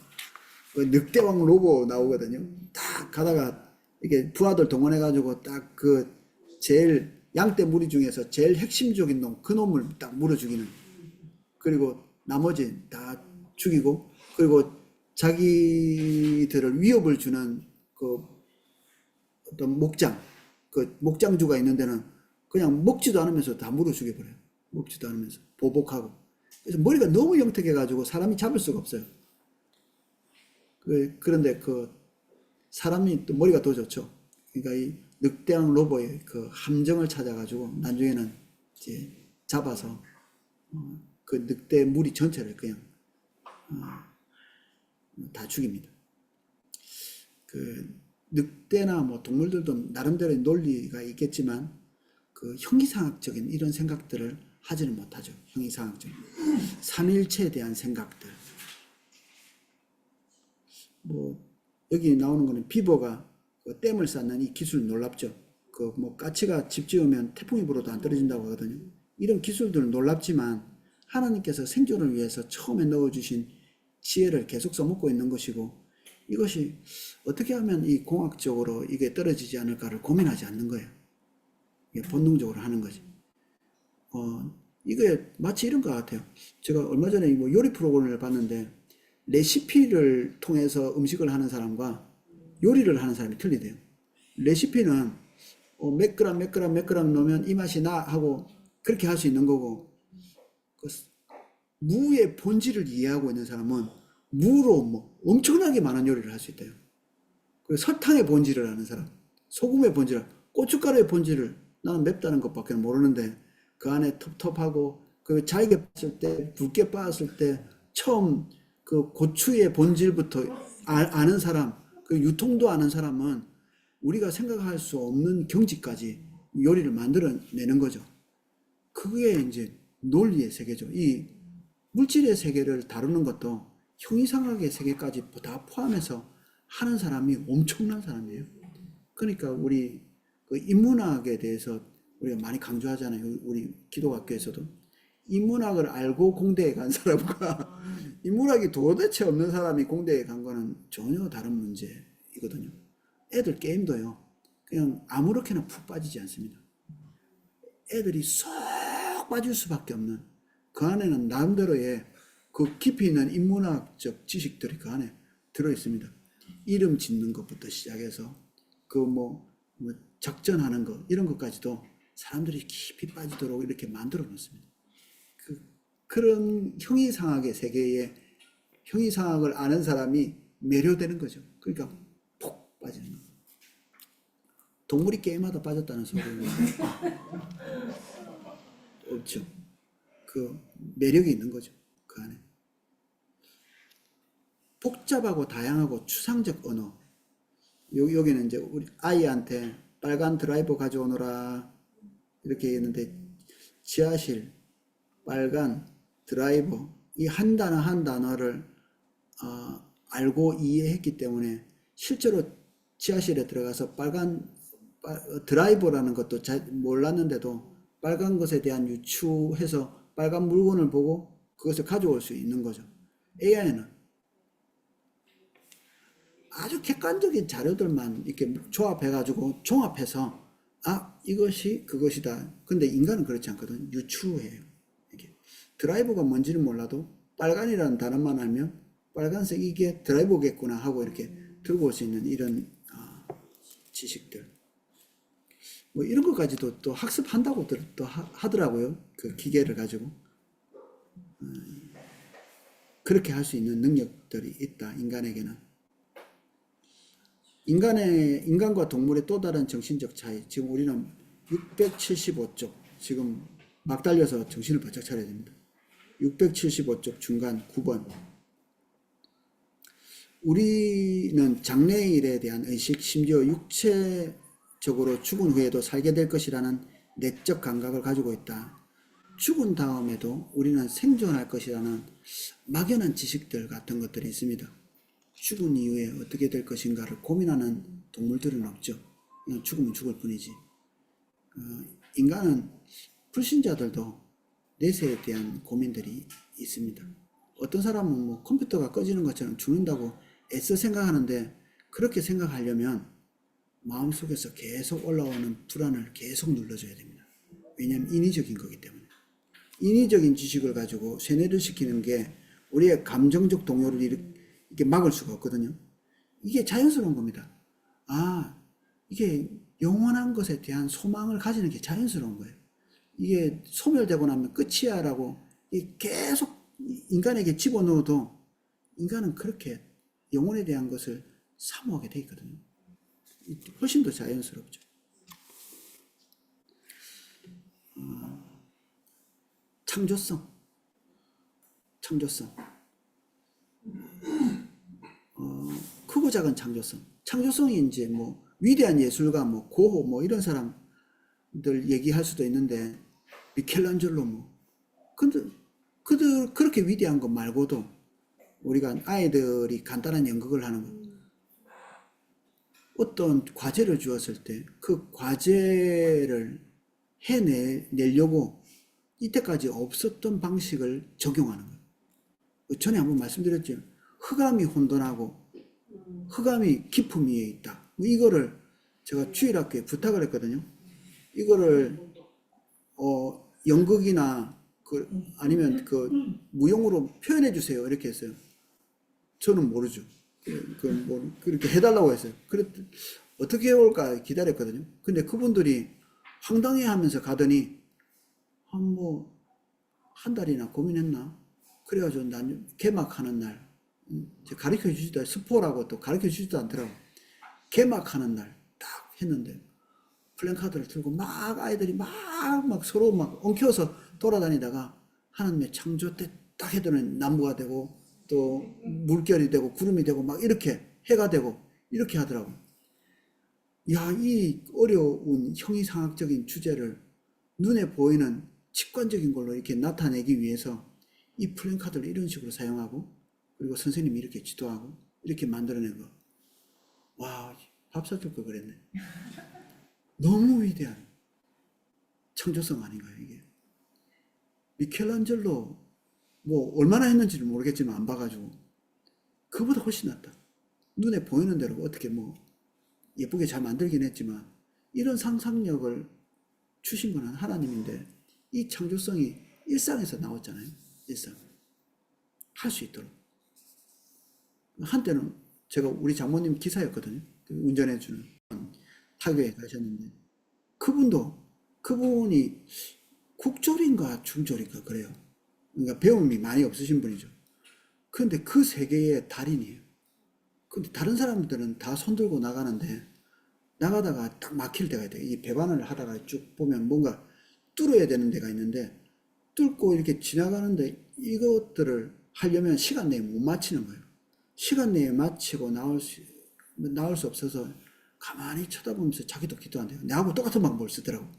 [SPEAKER 1] 그 늑대왕 로보 나오거든요. 딱 가다가 이게 부하들 동원해가지고 딱 그 제일 양떼 무리 중에서 제일 핵심적인 놈, 그 놈을 딱 물어 죽이는. 그리고 나머지 다 죽이고 그리고 자기들을 위협을 주는 그 어떤 목장, 그 목장주가 있는 데는 그냥 먹지도 않으면서 다 물어 죽여버려요. 먹지도 않으면서 보복하고. 그래서 머리가 너무 영특해가지고 사람이 잡을 수가 없어요. 그런데 그 사람이 또 머리가 더 좋죠. 그러니까 이 늑대왕 로보의 그 함정을 찾아가지고 나중에는 이제 잡아서 그 늑대 무리 전체를 그냥 다 죽입니다. 그 늑대나 뭐 동물들도 나름대로의 논리가 있겠지만 그 형이상학적인 이런 생각들을 하지는 못하죠. 형이상학적인 삼일체에 대한 생각들. 뭐 여기 나오는 거는 비버가 그 댐을 쌓는 이 기술 놀랍죠. 그 뭐 까치가 집 지으면 태풍이 불어도 안 떨어진다고 하거든요. 이런 기술들은 놀랍지만 하나님께서 생존을 위해서 처음에 넣어주신 지혜를 계속 써먹고 있는 것이고 이것이 어떻게 하면 이 공학적으로 이게 떨어지지 않을까를 고민하지 않는 거예요. 이게 본능적으로 하는 거지. 이게 마치 이런 것 같아요. 제가 얼마 전에 뭐 요리 프로그램을 봤는데 레시피를 통해서 음식을 하는 사람과 요리를 하는 사람이 틀리대요. 레시피는 몇 그램 몇 그램 몇 그램 넣으면 이 맛이 나 하고 그렇게 할 수 있는 거고 그 무의 본질을 이해하고 있는 사람은 무로 뭐 엄청나게 많은 요리를 할 수 있대요. 그리고 설탕의 본질을 아는 사람, 소금의 본질을, 고춧가루의 본질을 나는 맵다는 것밖에 모르는데 그 안에 텁텁하고 그 잘게 빻을 때 붉게 빻았을 때 처음 그 고추의 본질부터 아는 사람, 그 유통도 아는 사람은 우리가 생각할 수 없는 경지까지 요리를 만들어내는 거죠. 그게 이제 논리의 세계죠. 이 물질의 세계를 다루는 것도 형이상학의 세계까지 다 포함해서 하는 사람이 엄청난 사람이에요. 그러니까 우리 그 인문학에 대해서 우리가 많이 강조하잖아요. 우리 기독학교에서도. 인문학을 알고 공대에 간 사람과 인문학이 도대체 없는 사람이 공대에 간 거는 전혀 다른 문제이거든요. 애들 게임도요. 그냥 아무렇게나 푹 빠지지 않습니다. 애들이 쏙 빠질 수밖에 없는 그 안에는 나름대로의 그 깊이 있는 인문학적 지식들이 그 안에 들어 있습니다. 이름 짓는 것부터 시작해서 그 뭐 작전하는 것 이런 것까지도 사람들이 깊이 빠지도록 이렇게 만들어 놓습니다. 그런 형이상학의 세계에 형이상학을 아는 사람이 매료되는 거죠. 그러니까 푹 빠지는 거예요. 동물이 게임하다 빠졌다는 소리는 없죠. 그 매력이 있는 거죠. 그 안에. 복잡하고 다양하고 추상적 언어. 여기는 이제 우리 아이한테 빨간 드라이버 가져오너라 이렇게 했는데 지하실, 빨간, 드라이버 이 한 단어 한 단어를 알고 이해했기 때문에 실제로 지하실에 들어가서 빨간 드라이버라는 것도 잘 몰랐는데도 빨간 것에 대한 유추해서 빨간 물건을 보고 그것을 가져올 수 있는 거죠. AI는 아주 객관적인 자료들만 이렇게 조합해가지고 종합해서 이것이 그것이다. 근데 인간은 그렇지 않거든. 유추해요. 이게 드라이버가 뭔지는 몰라도 빨간이라는 단어만 알면 빨간색 이게 드라이버겠구나 하고 이렇게 들고 올 수 있는 이런 지식들. 뭐 이런 것까지도 또 학습한다고 또 하더라고요. 그 기계를 가지고. 그렇게 할 수 있는 능력들이 있다. 인간에게는. 인간과 동물의 또 다른 정신적 차이. 지금 우리는 675쪽. 지금 막 달려서 정신을 바짝 차려야 됩니다. 675쪽 중간 9번. 우리는 장래일에 대한 의식, 심지어 육체적으로 죽은 후에도 살게 될 것이라는 내적 감각을 가지고 있다. 죽은 다음에도 우리는 생존할 것이라는 막연한 지식들 같은 것들이 있습니다. 죽은 이후에 어떻게 될 것인가를 고민하는 동물들은 없죠. 그냥 죽으면 죽을 뿐이지. 인간은 불신자들도 내세에 대한 고민들이 있습니다. 어떤 사람은 뭐 컴퓨터가 꺼지는 것처럼 죽는다고 애써 생각하는데 그렇게 생각하려면 마음속에서 계속 올라오는 불안을 계속 눌러줘야 됩니다. 왜냐하면 인위적인 거기 때문에. 인위적인 지식을 가지고 세뇌를 시키는 게 우리의 감정적 동요를 이렇게 막을 수가 없거든요. 이게 자연스러운 겁니다. 이게 영원한 것에 대한 소망을 가지는 게 자연스러운 거예요. 이게 소멸되고 나면 끝이야 라고 계속 인간에게 집어넣어도 인간은 그렇게 영혼에 대한 것을 사모하게 돼 있거든요. 훨씬 더 자연스럽죠. 창조성. 크고 작은 창조성. 창조성이 이제 뭐 위대한 예술가, 뭐 고호, 뭐 이런 사람들 얘기할 수도 있는데 미켈란젤로 근데 그들 그렇게 위대한 것 말고도 우리가 아이들이 간단한 연극을 하는 것, 어떤 과제를 주었을 때 그 과제를 해내려고 이때까지 없었던 방식을 적용하는 거예요. 전에 한번 말씀드렸죠. 흑암이 혼돈하고 흑암이 깊음 위에 있다. 이거를 제가 주일학교에 부탁을 했거든요. 이거를 연극이나 아니면 무용으로 표현해 주세요. 이렇게 했어요. 저는 모르죠. 그렇게 해달라고 했어요. 어떻게 해올까 기다렸거든요. 근데 그분들이 황당해 하면서 가더니 한 달이나 고민했나? 그래가지고 난 개막하는 날 가르쳐 주지도 스포라고 또 가르쳐 주지도 않더라고. 개막하는 날 딱 했는데 플랜카드를 들고 막 아이들이 막 서로 막 엉켜서 돌아다니다가 하나님의 창조 때 딱 해도는 나무가 되고 또 물결이 되고 구름이 되고 막 이렇게 해가 되고 이렇게 하더라고. 이 어려운 형이상학적인 주제를 눈에 보이는 직관적인 걸로 이렇게 나타내기 위해서 이 플랜카드를 이런 식으로 사용하고 그리고 선생님이 이렇게 지도하고 이렇게 만들어낸 거. 와, 밥 사줄 걸 그랬네. 너무 위대한 창조성 아닌가요, 이게? 미켈란젤로 얼마나 했는지를 모르겠지만 안 봐가지고 그보다 훨씬 낫다. 눈에 보이는 대로 어떻게 예쁘게 잘 만들긴 했지만 이런 상상력을 주신 건 하나님인데 이 창조성이 일상에서 나왔잖아요. 일상. 할 수 있도록. 한때는 제가 우리 장모님 기사였거든요. 운전해주는 타교에 가셨는데 그분이 국졸인가 중졸인가 그래요. 그러니까 배움이 많이 없으신 분이죠. 그런데 그 세계의 달인이에요. 근데 다른 사람들은 다 손들고 나가는데 나가다가 딱 막힐 때가 있대요. 이 배반을 하다가 쭉 보면 뭔가 뚫어야 되는 데가 있는데 뚫고 이렇게 지나가는데 이것들을 하려면 시간 내에 못 마치는 거예요. 시간 내에 마치고 나올 수 없어서 가만히 쳐다보면서 자기도 기도 안 돼요. 나하고 똑같은 방법을 쓰더라고.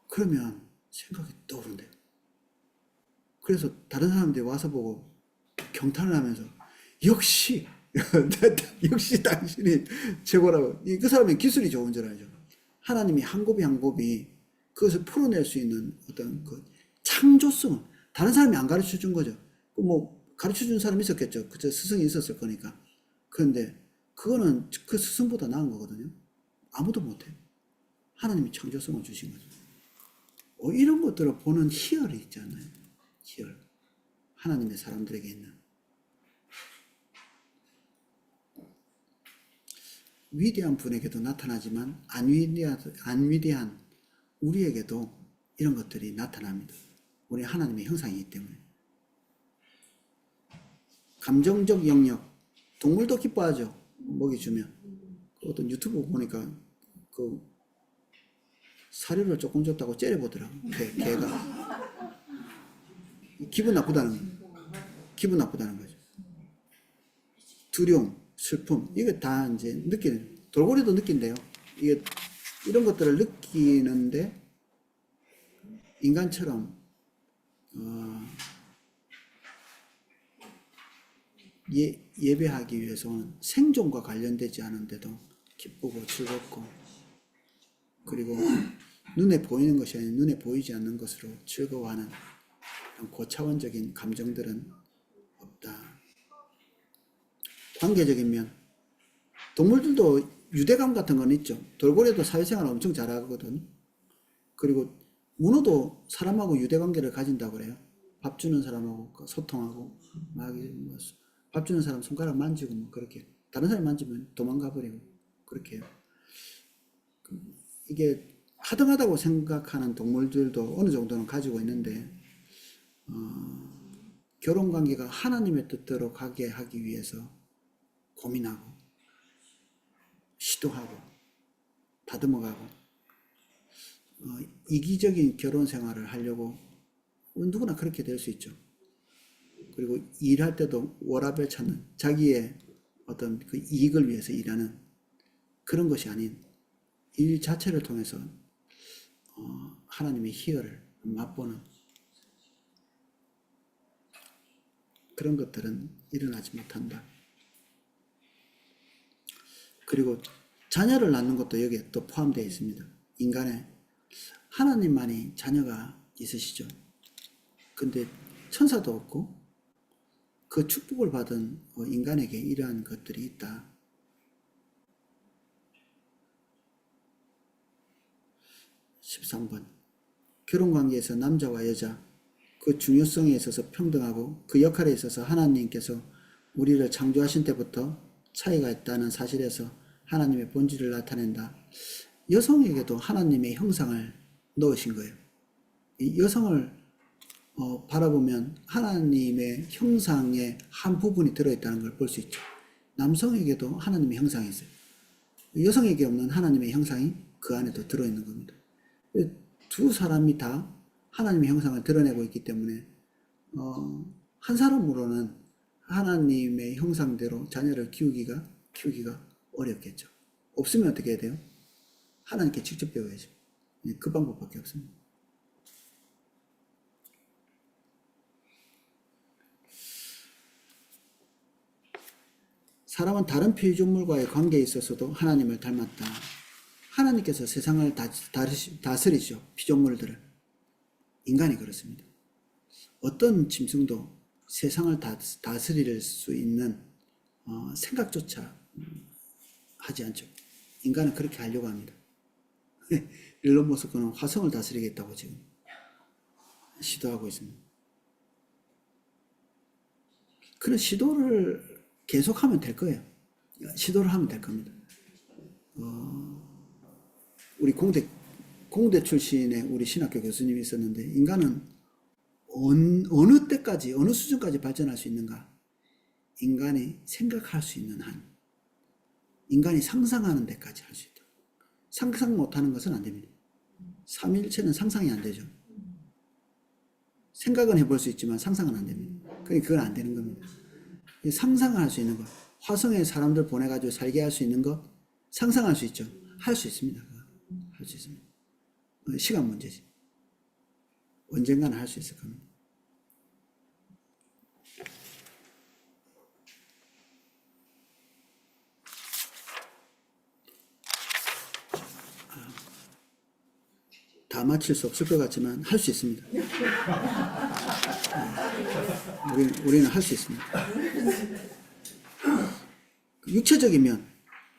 [SPEAKER 1] 그러면 생각이 떠오른대요. 그래서 다른 사람들이 와서 보고 경탄을 하면서 역시 역시 당신이 최고라고. 그 사람이 기술이 좋은 줄 알죠. 하나님이 한 곱이 한 곱이 그것을 풀어낼 수 있는 어떤 그 창조성을 다른 사람이 안 가르쳐 준 거죠. 뭐 가르쳐 준 사람이 있었겠죠. 그저 스승이 있었을 거니까. 그런데 그거는 그 스승보다 나은 거거든요. 아무도 못해요. 하나님이 창조성을 주신 거죠. 이런 것들을 보는 희열이 있잖아요. 희열. 하나님의 사람들에게 있는. 위대한 분에게도 나타나지만 안 위대한 우리에게도 이런 것들이 나타납니다. 우리 하나님의 형상이기 때문에. 감정적 영역. 동물도 기뻐하죠. 먹이 주면. 어떤 유튜브 보니까 그 사료를 조금 줬다고 째려보더라고. 개가. 기분 나쁘다는 거죠. 두려움, 슬픔, 이거 다 이제 느끼는, 돌고래도 느낀대요. 이게, 이런 것들을 느끼는데, 인간처럼, 예배하기 위해서는 생존과 관련되지 않은데도 기쁘고 즐겁고, 그리고 눈에 보이는 것이 아닌 눈에 보이지 않는 것으로 즐거워하는 고차원적인 감정들은 없다. 관계적인 면, 동물들도 유대감 같은 건 있죠. 돌고래도 사회생활 엄청 잘하거든. 그리고 문어도 사람하고 유대관계를 가진다고 그래요. 밥 주는 사람하고 소통하고, 밥 주는 사람 손가락 만지고 뭐 그렇게, 다른 사람 만지면 도망가 버리고 그렇게 해요. 이게 하등하다고 생각하는 동물들도 어느 정도는 가지고 있는데, 결혼관계가 하나님의 뜻대로 가게 하기 위해서 고민하고 시도하고 다듬어가고 이기적인 결혼 생활을 하려고 누구나 그렇게 될 수 있죠. 그리고 일할 때도 워라밸 찾는 자기의 어떤 그 이익을 위해서 일하는 그런 것이 아닌 일 자체를 통해서 하나님의 희열을 맛보는 그런 것들은 일어나지 못한다. 그리고 자녀를 낳는 것도 여기에 또 포함되어 있습니다. 인간의 하나님만이 자녀가 있으시죠. 근데 천사도 없고 그 축복을 받은 인간에게 이러한 것들이 있다. 13번 결혼관계에서 남자와 여자 그 중요성에 있어서 평등하고 그 역할에 있어서 하나님께서 우리를 창조하신 때부터 차이가 있다는 사실에서 하나님의 본질을 나타낸다. 여성에게도 하나님의 형상을 넣으신 거예요. 이 여성을 바라보면 하나님의 형상의 한 부분이 들어있다는 걸 볼 수 있죠. 남성에게도 하나님의 형상이 있어요. 여성에게 없는 하나님의 형상이 그 안에도 들어있는 겁니다. 두 사람이 다 하나님의 형상을 드러내고 있기 때문에 한 사람으로는 하나님의 형상대로 자녀를 키우기가 어렵겠죠. 없으면 어떻게 해야 돼요? 하나님께 직접 배워야죠. 그 방법밖에 없습니다. 사람은 다른 피조물과의 관계에 있어서도 하나님을 닮았다. 하나님께서 세상을 다스리죠. 피조물들을. 인간이 그렇습니다. 어떤 짐승도 세상을 다스릴 수 있는 생각조차 하지 않죠. 인간은 그렇게 하려고 합니다. 일론 머스크는 화성을 다스리겠다고 지금 시도하고 있습니다. 그런 시도를 계속하면 될 거예요. 시도를 하면 될 겁니다. 우리 공대 출신의 우리 신학교 교수님이 있었는데, 인간은 어느 때까지, 어느 수준까지 발전할 수 있는가? 인간이 생각할 수 있는 한, 인간이 상상하는 데까지 할 수 있다. 상상 못하는 것은 안 됩니다. 삼위일체는 상상이 안 되죠. 생각은 해볼 수 있지만 상상은 안 됩니다. 그러니까 그건 안 되는 겁니다. 상상을 할 수 있는 것, 화성에 사람들 보내가지고 살게 할 수 있는 것, 상상할 수 있죠. 할 수 있습니다. 할 수 있습니다. 시간 문제지. 언젠가는 할 수 있을 겁니다. 다 마칠 수 없을 것 같지만 할 수 있습니다. 우리는 할 수 있습니다.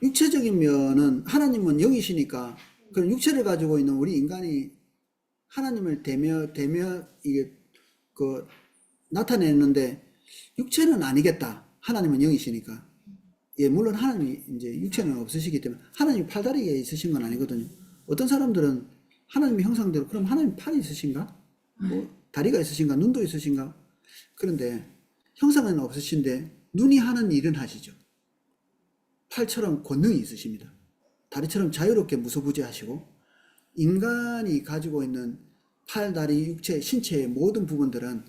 [SPEAKER 1] 육체적인 면은 하나님은 영이시니까, 그럼 육체를 가지고 있는 우리 인간이 하나님을 대며 이게 나타내는데, 육체는 아니겠다. 하나님은 영이시니까. 예, 물론 하나님이 이제 육체는 없으시기 때문에 하나님이 팔다리가 있으신 건 아니거든요. 어떤 사람들은 하나님의 형상대로, 그럼 하나님 팔이 있으신가? 뭐 다리가 있으신가? 눈도 있으신가? 그런데 형상은 없으신데 눈이 하는 일은 하시죠. 팔처럼 권능이 있으십니다. 다리처럼 자유롭게 무소부지하시고, 인간이 가지고 있는 팔, 다리, 육체, 신체의 모든 부분들은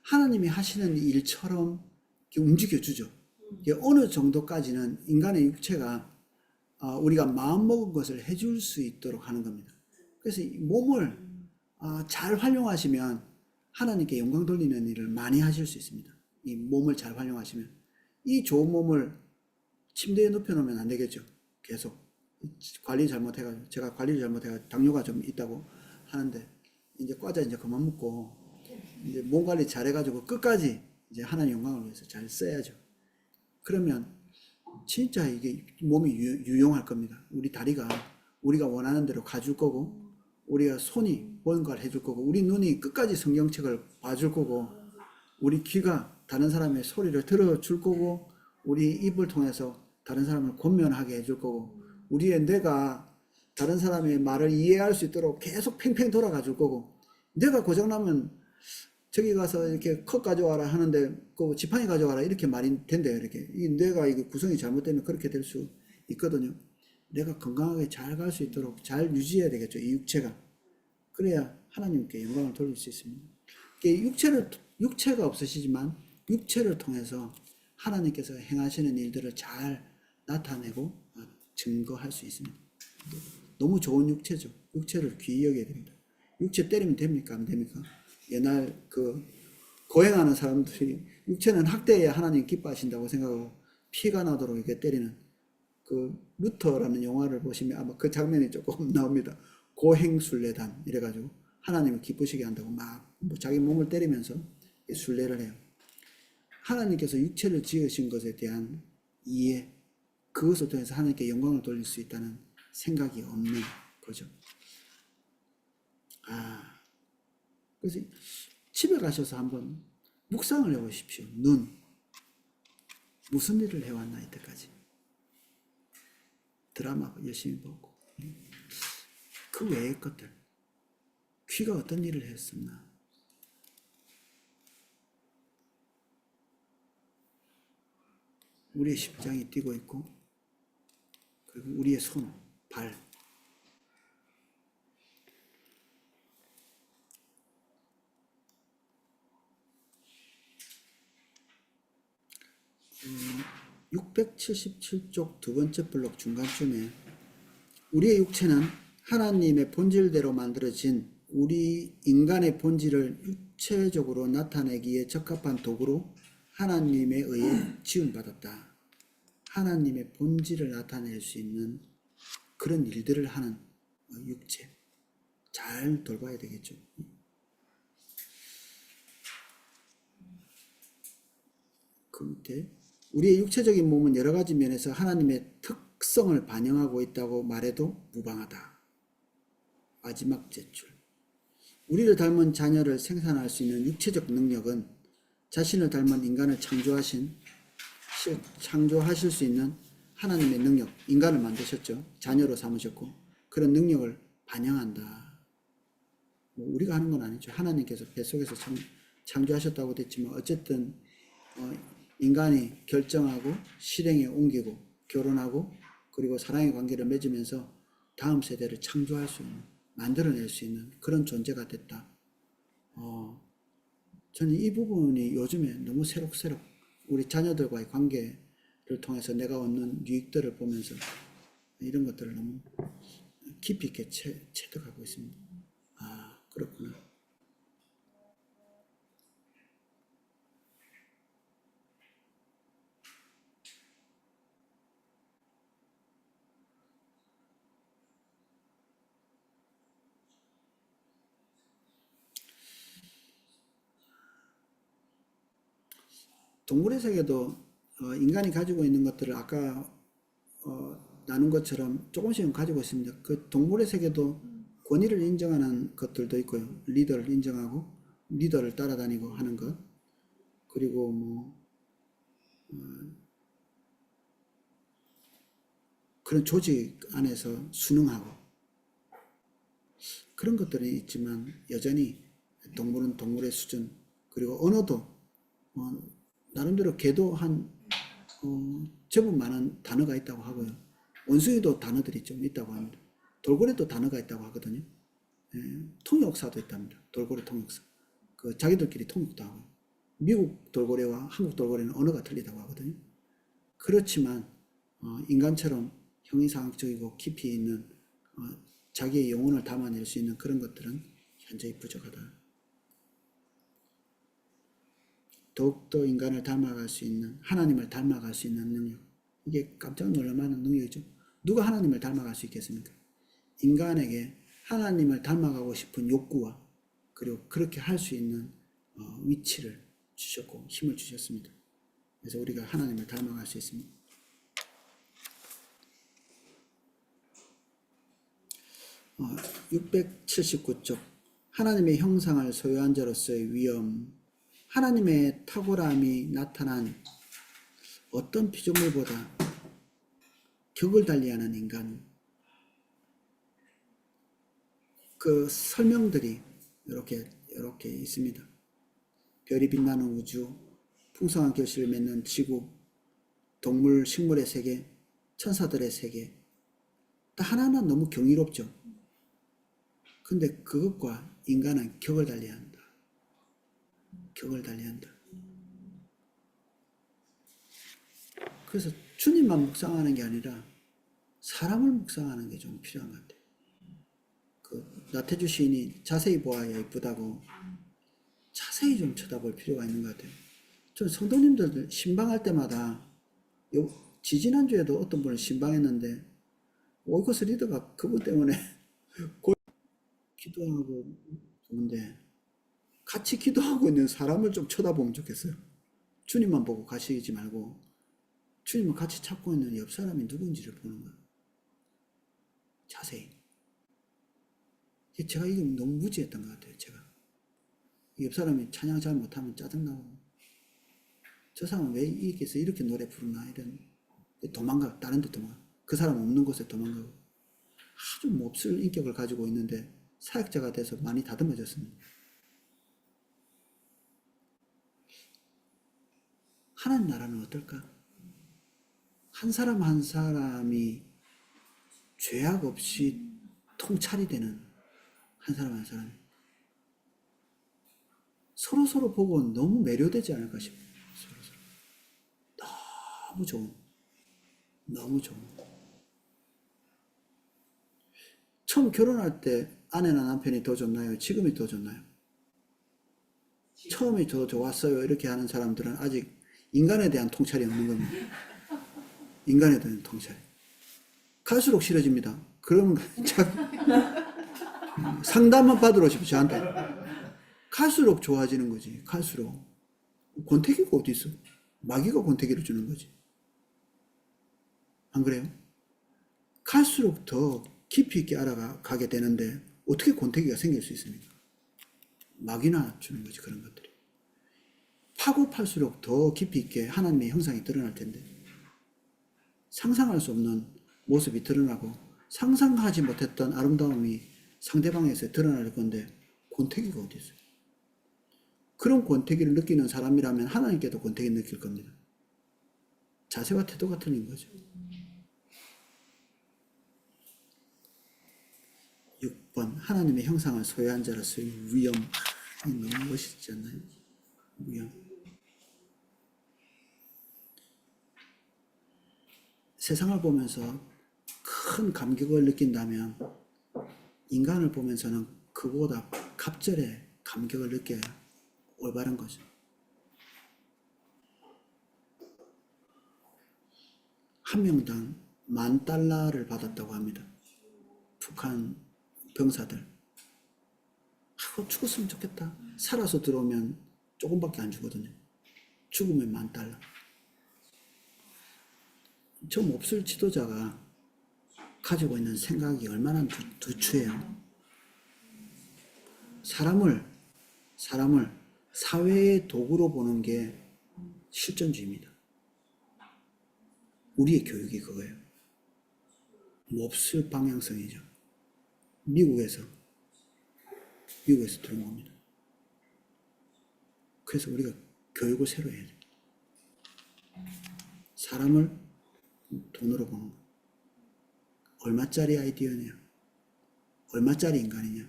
[SPEAKER 1] 하나님이 하시는 일처럼 움직여주죠. 어느 정도까지는 인간의 육체가 우리가 마음먹은 것을 해줄 수 있도록 하는 겁니다. 그래서 이 몸을 잘 활용하시면 하나님께 영광 돌리는 일을 많이 하실 수 있습니다. 이 몸을 잘 활용하시면. 이 좋은 몸을 침대에 눕혀놓으면 안 되겠죠. 계속 관리 잘못해가지고, 제가 관리를 잘못해가지고 당뇨가 좀 있다고 하는데, 이제 과자 이제 그만 먹고 이제 몸 관리 잘해가지고 끝까지 이제 하나님 영광을 위해서 잘 써야죠. 그러면 진짜 이게 몸이 유용할 겁니다. 우리 다리가 우리가 원하는 대로 가줄 거고, 우리가 손이 뭔가를 해줄 거고, 우리 눈이 끝까지 성경책을 봐줄 거고, 우리 귀가 다른 사람의 소리를 들어줄 거고, 우리 입을 통해서 다른 사람을 권면하게 해줄 거고, 우리의 뇌가 다른 사람의 말을 이해할 수 있도록 계속 팽팽 돌아가 줄 거고, 뇌가 고장나면 저기 가서 이렇게 컵 가져와라 하는데 그 지팡이 가져와라 이렇게 말이 된대요. 이렇게 이 뇌가 이게 구성이 잘못되면 그렇게 될 수 있거든요. 내가 건강하게 잘 갈 수 있도록 잘 유지해야 되겠죠. 이 육체가. 그래야 하나님께 영광을 돌릴 수 있습니다. 육체가 없으시지만 육체를 통해서 하나님께서 행하시는 일들을 잘 나타내고 증거할 수 있습니다. 너무 좋은 육체죠. 육체를 귀히 여겨야 됩니다. 육체 때리면 됩니까? 안 됩니까? 옛날 고행하는 사람들이 육체는 학대해야 하나님 기뻐하신다고 생각하고 피가 나도록 이렇게 때리는 루터라는 영화를 보시면 아마 그 장면이 조금 나옵니다. 고행순례단 이래가지고 하나님을 기쁘시게 한다고 뭐 자기 몸을 때리면서 순례를 해요. 하나님께서 육체를 지으신 것에 대한 이해, 그것을 통해서 하나님께 영광을 돌릴 수 있다는 생각이 없는 거죠. 그래서 집에 가셔서 한번 묵상을 해보십시오. 눈, 무슨 일을 해왔나 이때까지. 드라마 열심히 보고, 그 외의 것들, 귀가 어떤 일을 했었나. 우리의 심장이 뛰고 있고, 그리고 우리의 손, 발, 음, 677쪽 두 번째 블록 중간쯤에 우리의 육체는 하나님의 본질대로 만들어진 우리 인간의 본질을 육체적으로 나타내기에 적합한 도구로 하나님에 의해 지음받았다. 하나님의 본질을 나타낼 수 있는 그런 일들을 하는 육체. 잘 돌봐야 되겠죠. 그 밑에 우리의 육체적인 몸은 여러 가지 면에서 하나님의 특성을 반영하고 있다고 말해도 무방하다. 마지막 제출. 우리를 닮은 자녀를 생산할 수 있는 육체적 능력은 자신을 닮은 인간을 창조하실 수 있는 하나님의 능력, 인간을 만드셨죠. 자녀로 삼으셨고 그런 능력을 반영한다. 뭐 우리가 하는 건 아니죠. 하나님께서 뱃속에서 창조하셨다고 됐지만 어쨌든 인간이 결정하고 실행에 옮기고 결혼하고 그리고 사랑의 관계를 맺으면서 다음 세대를 창조할 수 있는, 만들어낼 수 있는 그런 존재가 됐다. 저는 이 부분이 요즘에 너무 새록새록 우리 자녀들과의 관계를 통해서 내가 얻는 유익들을 보면서 이런 것들을 너무 깊이 있게 체득하고 있습니다. 아, 그렇구나. 동물의 세계도 인간이 가지고 있는 것들을 아까 나눈 것처럼 조금씩은 가지고 있습니다. 그 동물의 세계도 권위를 인정하는 것들도 있고요. 리더를 인정하고 리더를 따라다니고 하는 것, 그리고 뭐 그런 조직 안에서 순응하고 그런 것들이 있지만 여전히 동물은 동물의 수준, 그리고 언어도 나름대로 개도 한 제법 많은 단어가 있다고 하고요. 원숭이도 단어들이 좀 있다고 합니다. 돌고래도 단어가 있다고 하거든요. 통역사도 있답니다. 돌고래 통역사. 그 자기들끼리 통역도 하고. 미국 돌고래와 한국 돌고래는 언어가 틀리다고 하거든요. 그렇지만 인간처럼 형이상학적이고 깊이 있는 자기의 영혼을 담아낼 수 있는 그런 것들은 현저히 부족하다. 더욱더 인간을 닮아갈 수 있는, 하나님을 닮아갈 수 있는 능력. 이게 깜짝 놀랄만한 능력이죠. 누가 하나님을 닮아갈 수 있겠습니까? 인간에게 하나님을 닮아가고 싶은 욕구와 그리고 그렇게 할 수 있는 위치를 주셨고 힘을 주셨습니다. 그래서 우리가 하나님을 닮아갈 수 있습니다. 679쪽 하나님의 형상을 소유한 자로서의 위엄. 하나님의 탁월함이 나타난 어떤 피조물보다 격을 달리하는 인간. 그 설명들이 이렇게 있습니다. 별이 빛나는 우주, 풍성한 결실을 맺는 지구, 동물, 식물의 세계, 천사들의 세계. 하나하나 너무 경이롭죠. 근데 그것과 인간은 격을 달리한다. 격을 달리한다. 그래서 주님만 묵상하는 게 아니라 사람을 묵상하는 게 좀 필요한 것 같아요. 그 나태주 시인이 자세히 보아야 이쁘다고 자세히 좀 쳐다볼 필요가 있는 것 같아요. 전 성도님들 신방할 때마다 지지난주에도 어떤 분을 신방했는데 오이코스 리더가 그분 때문에 기도하고 좋은데 같이 기도하고 있는 사람을 좀 쳐다보면 좋겠어요. 주님만 보고 가시지 말고 주님을 같이 찾고 있는 옆 사람이 누군지를 보는 거예요. 자세히. 제가 이게 너무 무지했던 것 같아요. 제가 옆 사람이 찬양 잘 못하면 짜증나고 저 사람은 왜 이렇게 이렇게 노래 부르나 이런 도망가, 다른 데 도망가, 그 사람 없는 곳에 도망가고 아주 몹쓸 인격을 가지고 있는데 사역자가 돼서 많이 다듬어졌습니다. 하나님 나라는 어떨까? 한 사람 한 사람이 죄악 없이 통찰이 되는 한 사람 한 사람이 서로 보고 너무 매료되지 않을까 싶어요. 서로. 너무 좋은. 처음 결혼할 때 아내나 남편이 더 좋나요? 지금이 더 좋나요? 처음이 더 좋았어요. 이렇게 하는 사람들은 아직 인간에 대한 통찰이 없는 겁니다. 인간에 대한 통찰. 갈수록 싫어집니다. 그러면 상담만 받으러 싶어 저한테. 갈수록 좋아지는 거지. 갈수록. 권태기가 어디 있어? 마귀가 권태기를 주는 거지. 안 그래요? 갈수록 더 깊이 있게 알아가게 되는데 어떻게 권태기가 생길 수 있습니까? 마귀나 주는 거지, 그런 것들이. 파고 팔수록 더 깊이 있게 하나님의 형상이 드러날 텐데 상상할 수 없는 모습이 드러나고 상상하지 못했던 아름다움이 상대방에서 드러날 건데 권태기가 어디 있어요? 그런 권태기를 느끼는 사람이라면 하나님께도 권태기 느낄 겁니다. 자세와 태도가 틀린 거죠. 6번 하나님의 형상을 소유한 자로서의 위엄. 너무 멋있지 않나요? 위엄. 세상을 보면서 큰 감격을 느낀다면 인간을 보면서는 그보다 갑절의 감격을 느껴야 올바른 거죠. 한 명당 $10,000를 받았다고 합니다. 북한 병사들. 죽었으면 좋겠다. 살아서 들어오면 조금밖에 안 주거든요. 죽으면 $10,000. 좀 없을 지도자가 가지고 있는 생각이 얼마나 두추해요. 사람을 사회의 도구로 보는 게 실존주의입니다. 우리의 교육이 그거예요. 몹쓸 방향성이죠. 미국에서 들어온 겁니다. 그래서 우리가 교육을 새로 해야 돼요. 사람을 돈으로 보는 거. 얼마짜리 아이디어냐? 얼마짜리 인간이냐?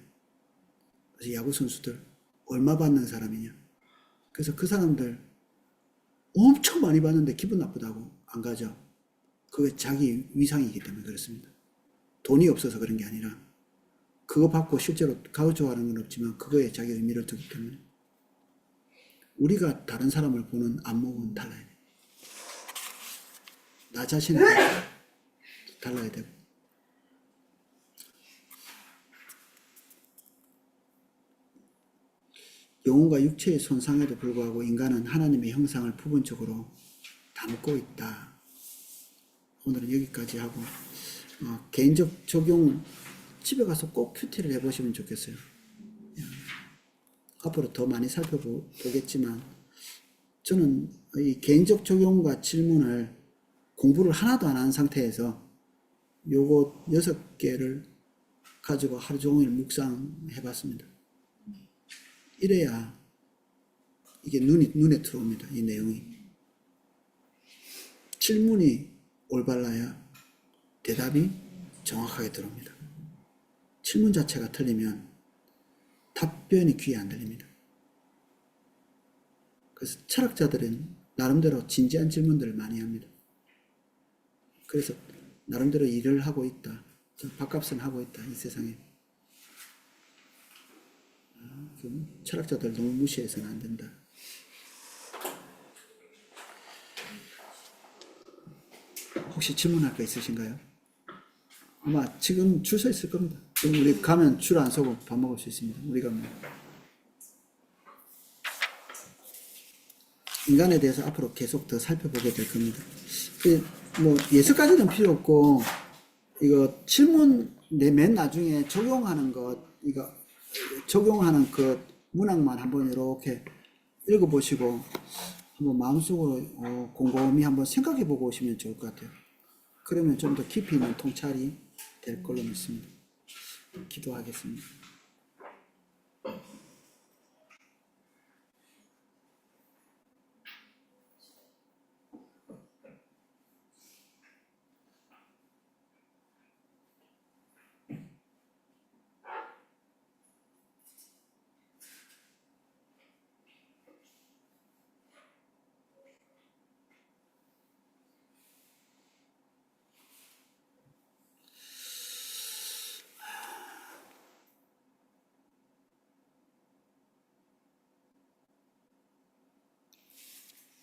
[SPEAKER 1] 그래서 야구 선수들 얼마 받는 사람이냐? 그래서 그 사람들 엄청 많이 받는데 기분 나쁘다고 안 가죠. 그게 자기 위상이기 때문에 그렇습니다. 돈이 없어서 그런 게 아니라 그거 받고 실제로 가져와는 건 없지만 그거에 자기 의미를 두기 때문에 우리가 다른 사람을 보는 안목은 달라야 돼. 나 자신은 달라야 되고 영혼과 육체의 손상에도 불구하고 인간은 하나님의 형상을 부분적으로 담고 있다. 오늘은 여기까지 하고 개인적 적용 집에 가서 꼭 큐티를 해보시면 좋겠어요. 앞으로 더 많이 살펴보겠지만 저는 이 개인적 적용과 질문을 공부를 하나도 안 한 상태에서 요거 6개를 가지고 하루 종일 묵상해 봤습니다. 이래야 이게 눈에 들어옵니다. 이 내용이. 질문이 올바라야 대답이 정확하게 들어옵니다. 질문 자체가 틀리면 답변이 귀에 안 들립니다. 그래서 철학자들은 나름대로 진지한 질문들을 많이 합니다. 그래서 나름대로 일을 하고 있다. 밥값은 하고 있다. 이 세상에. 철학자들 너무 무시해서는 안 된다. 혹시 질문할 거 있으신가요? 아마 지금 줄 서 있을 겁니다. 우리 가면 줄 안 서고 밥 먹을 수 있습니다. 우리가 인간에 대해서 앞으로 계속 더 살펴보게 될 겁니다. 예서까지는 필요 없고 이거 질문 맨 나중에 적용하는 것 이거 적용하는 그 문항만 한번 이렇게 읽어보시고 한번 마음속으로 곰곰이 한번 생각해보고 오시면 좋을 것 같아요. 그러면 좀 더 깊이 있는 통찰이 될 걸로 믿습니다. 기도하겠습니다.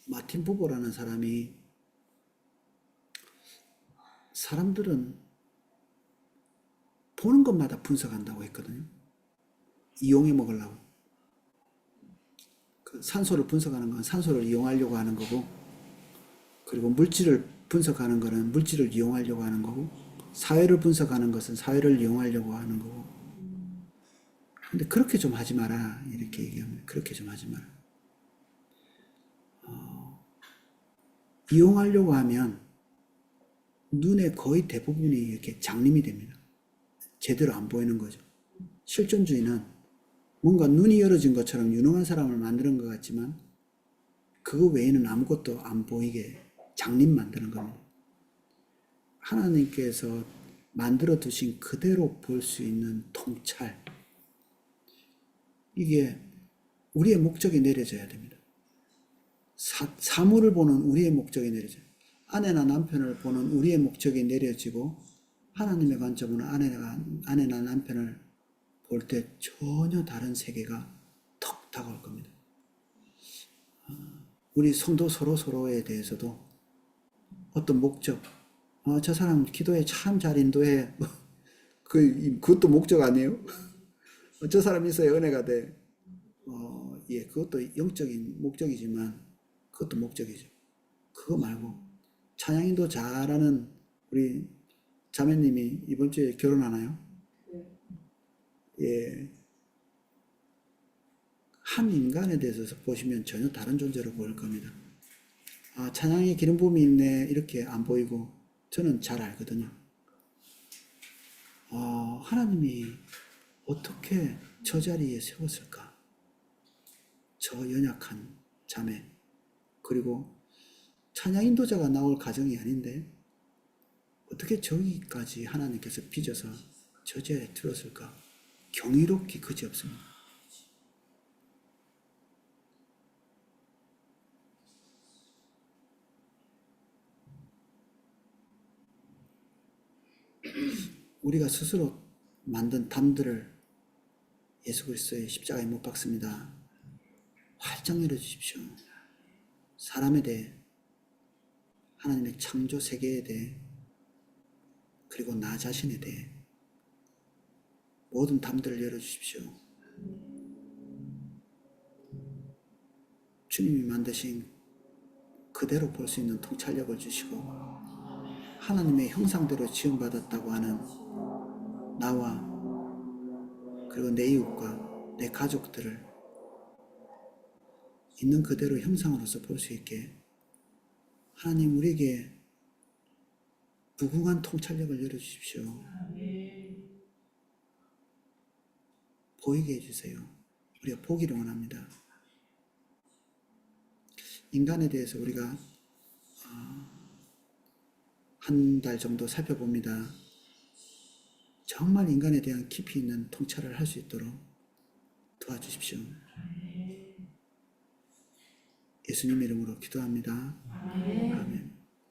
[SPEAKER 1] 마틴 부보라는 사람이 사람들은 보는 것마다 분석한다고 했거든요. 이용해 먹으려고. 그 산소를 분석하는 건 산소를 이용하려고 하는 거고, 그리고 물질을 분석하는 거는 물질을 이용하려고 하는 거고, 사회를 분석하는 것은 사회를 이용하려고 하는 거고. 근데 그렇게 좀 하지 마라. 이렇게 얘기합니다. 그렇게 좀 하지 마라. 이용하려고 하면 눈의 거의 대부분이 이렇게 장님이 됩니다. 제대로 안 보이는 거죠. 실존주의는 뭔가 눈이 열어진 것처럼 유능한 사람을 만드는 것 같지만 그거 외에는 아무것도 안 보이게 장님 만드는 겁니다. 하나님께서 만들어 두신 그대로 볼 수 있는 통찰, 이게 우리의 목적이 내려져야 됩니다. 사물을 보는 우리의 목적이 내려져요. 아내나 남편을 보는 우리의 목적이 내려지고 하나님의 관점으로 아내나 남편을 볼 때 전혀 다른 세계가 턱 다가올 겁니다. 우리 성도 서로에 대해서도 어떤 목적, 저 사람 기도에 참 잘 인도해. 그것도 목적 아니에요? 저 사람 있어야 은혜가 돼. 예, 그것도 영적인 목적이지만 그것도 목적이죠. 그거 말고 찬양인도 잘하는 우리 자매님이 이번 주에 결혼하나요? 예. 한 인간에 대해서 보시면 전혀 다른 존재로 보일 겁니다. 찬양에 기름 부음이 있네 이렇게 안 보이고 저는 잘 알거든요. 하나님이 어떻게 저 자리에 세웠을까? 저 연약한 자매, 그리고 찬양 인도자가 나올 가정이 아닌데 어떻게 저기까지 하나님께서 빚어서 저 자리에 들었을까? 경이롭기 그지없습니다. 우리가 스스로 만든 담들을 예수 그리스도의 십자가에 못 박습니다. 활짝 열어주십시오. 사람에 대해, 하나님의 창조 세계에 대해, 그리고 나 자신에 대해 모든 담들을 열어주십시오. 주님이 만드신 그대로 볼 수 있는 통찰력을 주시고 하나님의 형상대로 지음받았다고 하는 나와 그리고 내 이웃과 내 가족들을 있는 그대로 형상으로서 볼 수 있게 하나님 우리에게 무궁한 통찰력을 열어주십시오. 보이게 해주세요. 우리가 보기를 원합니다. 인간에 대해서 우리가 한 달 정도 살펴봅니다. 정말 인간에 대한 깊이 있는 통찰을 할 수 있도록 도와주십시오. 예수님 이름으로 기도합니다. 아멘.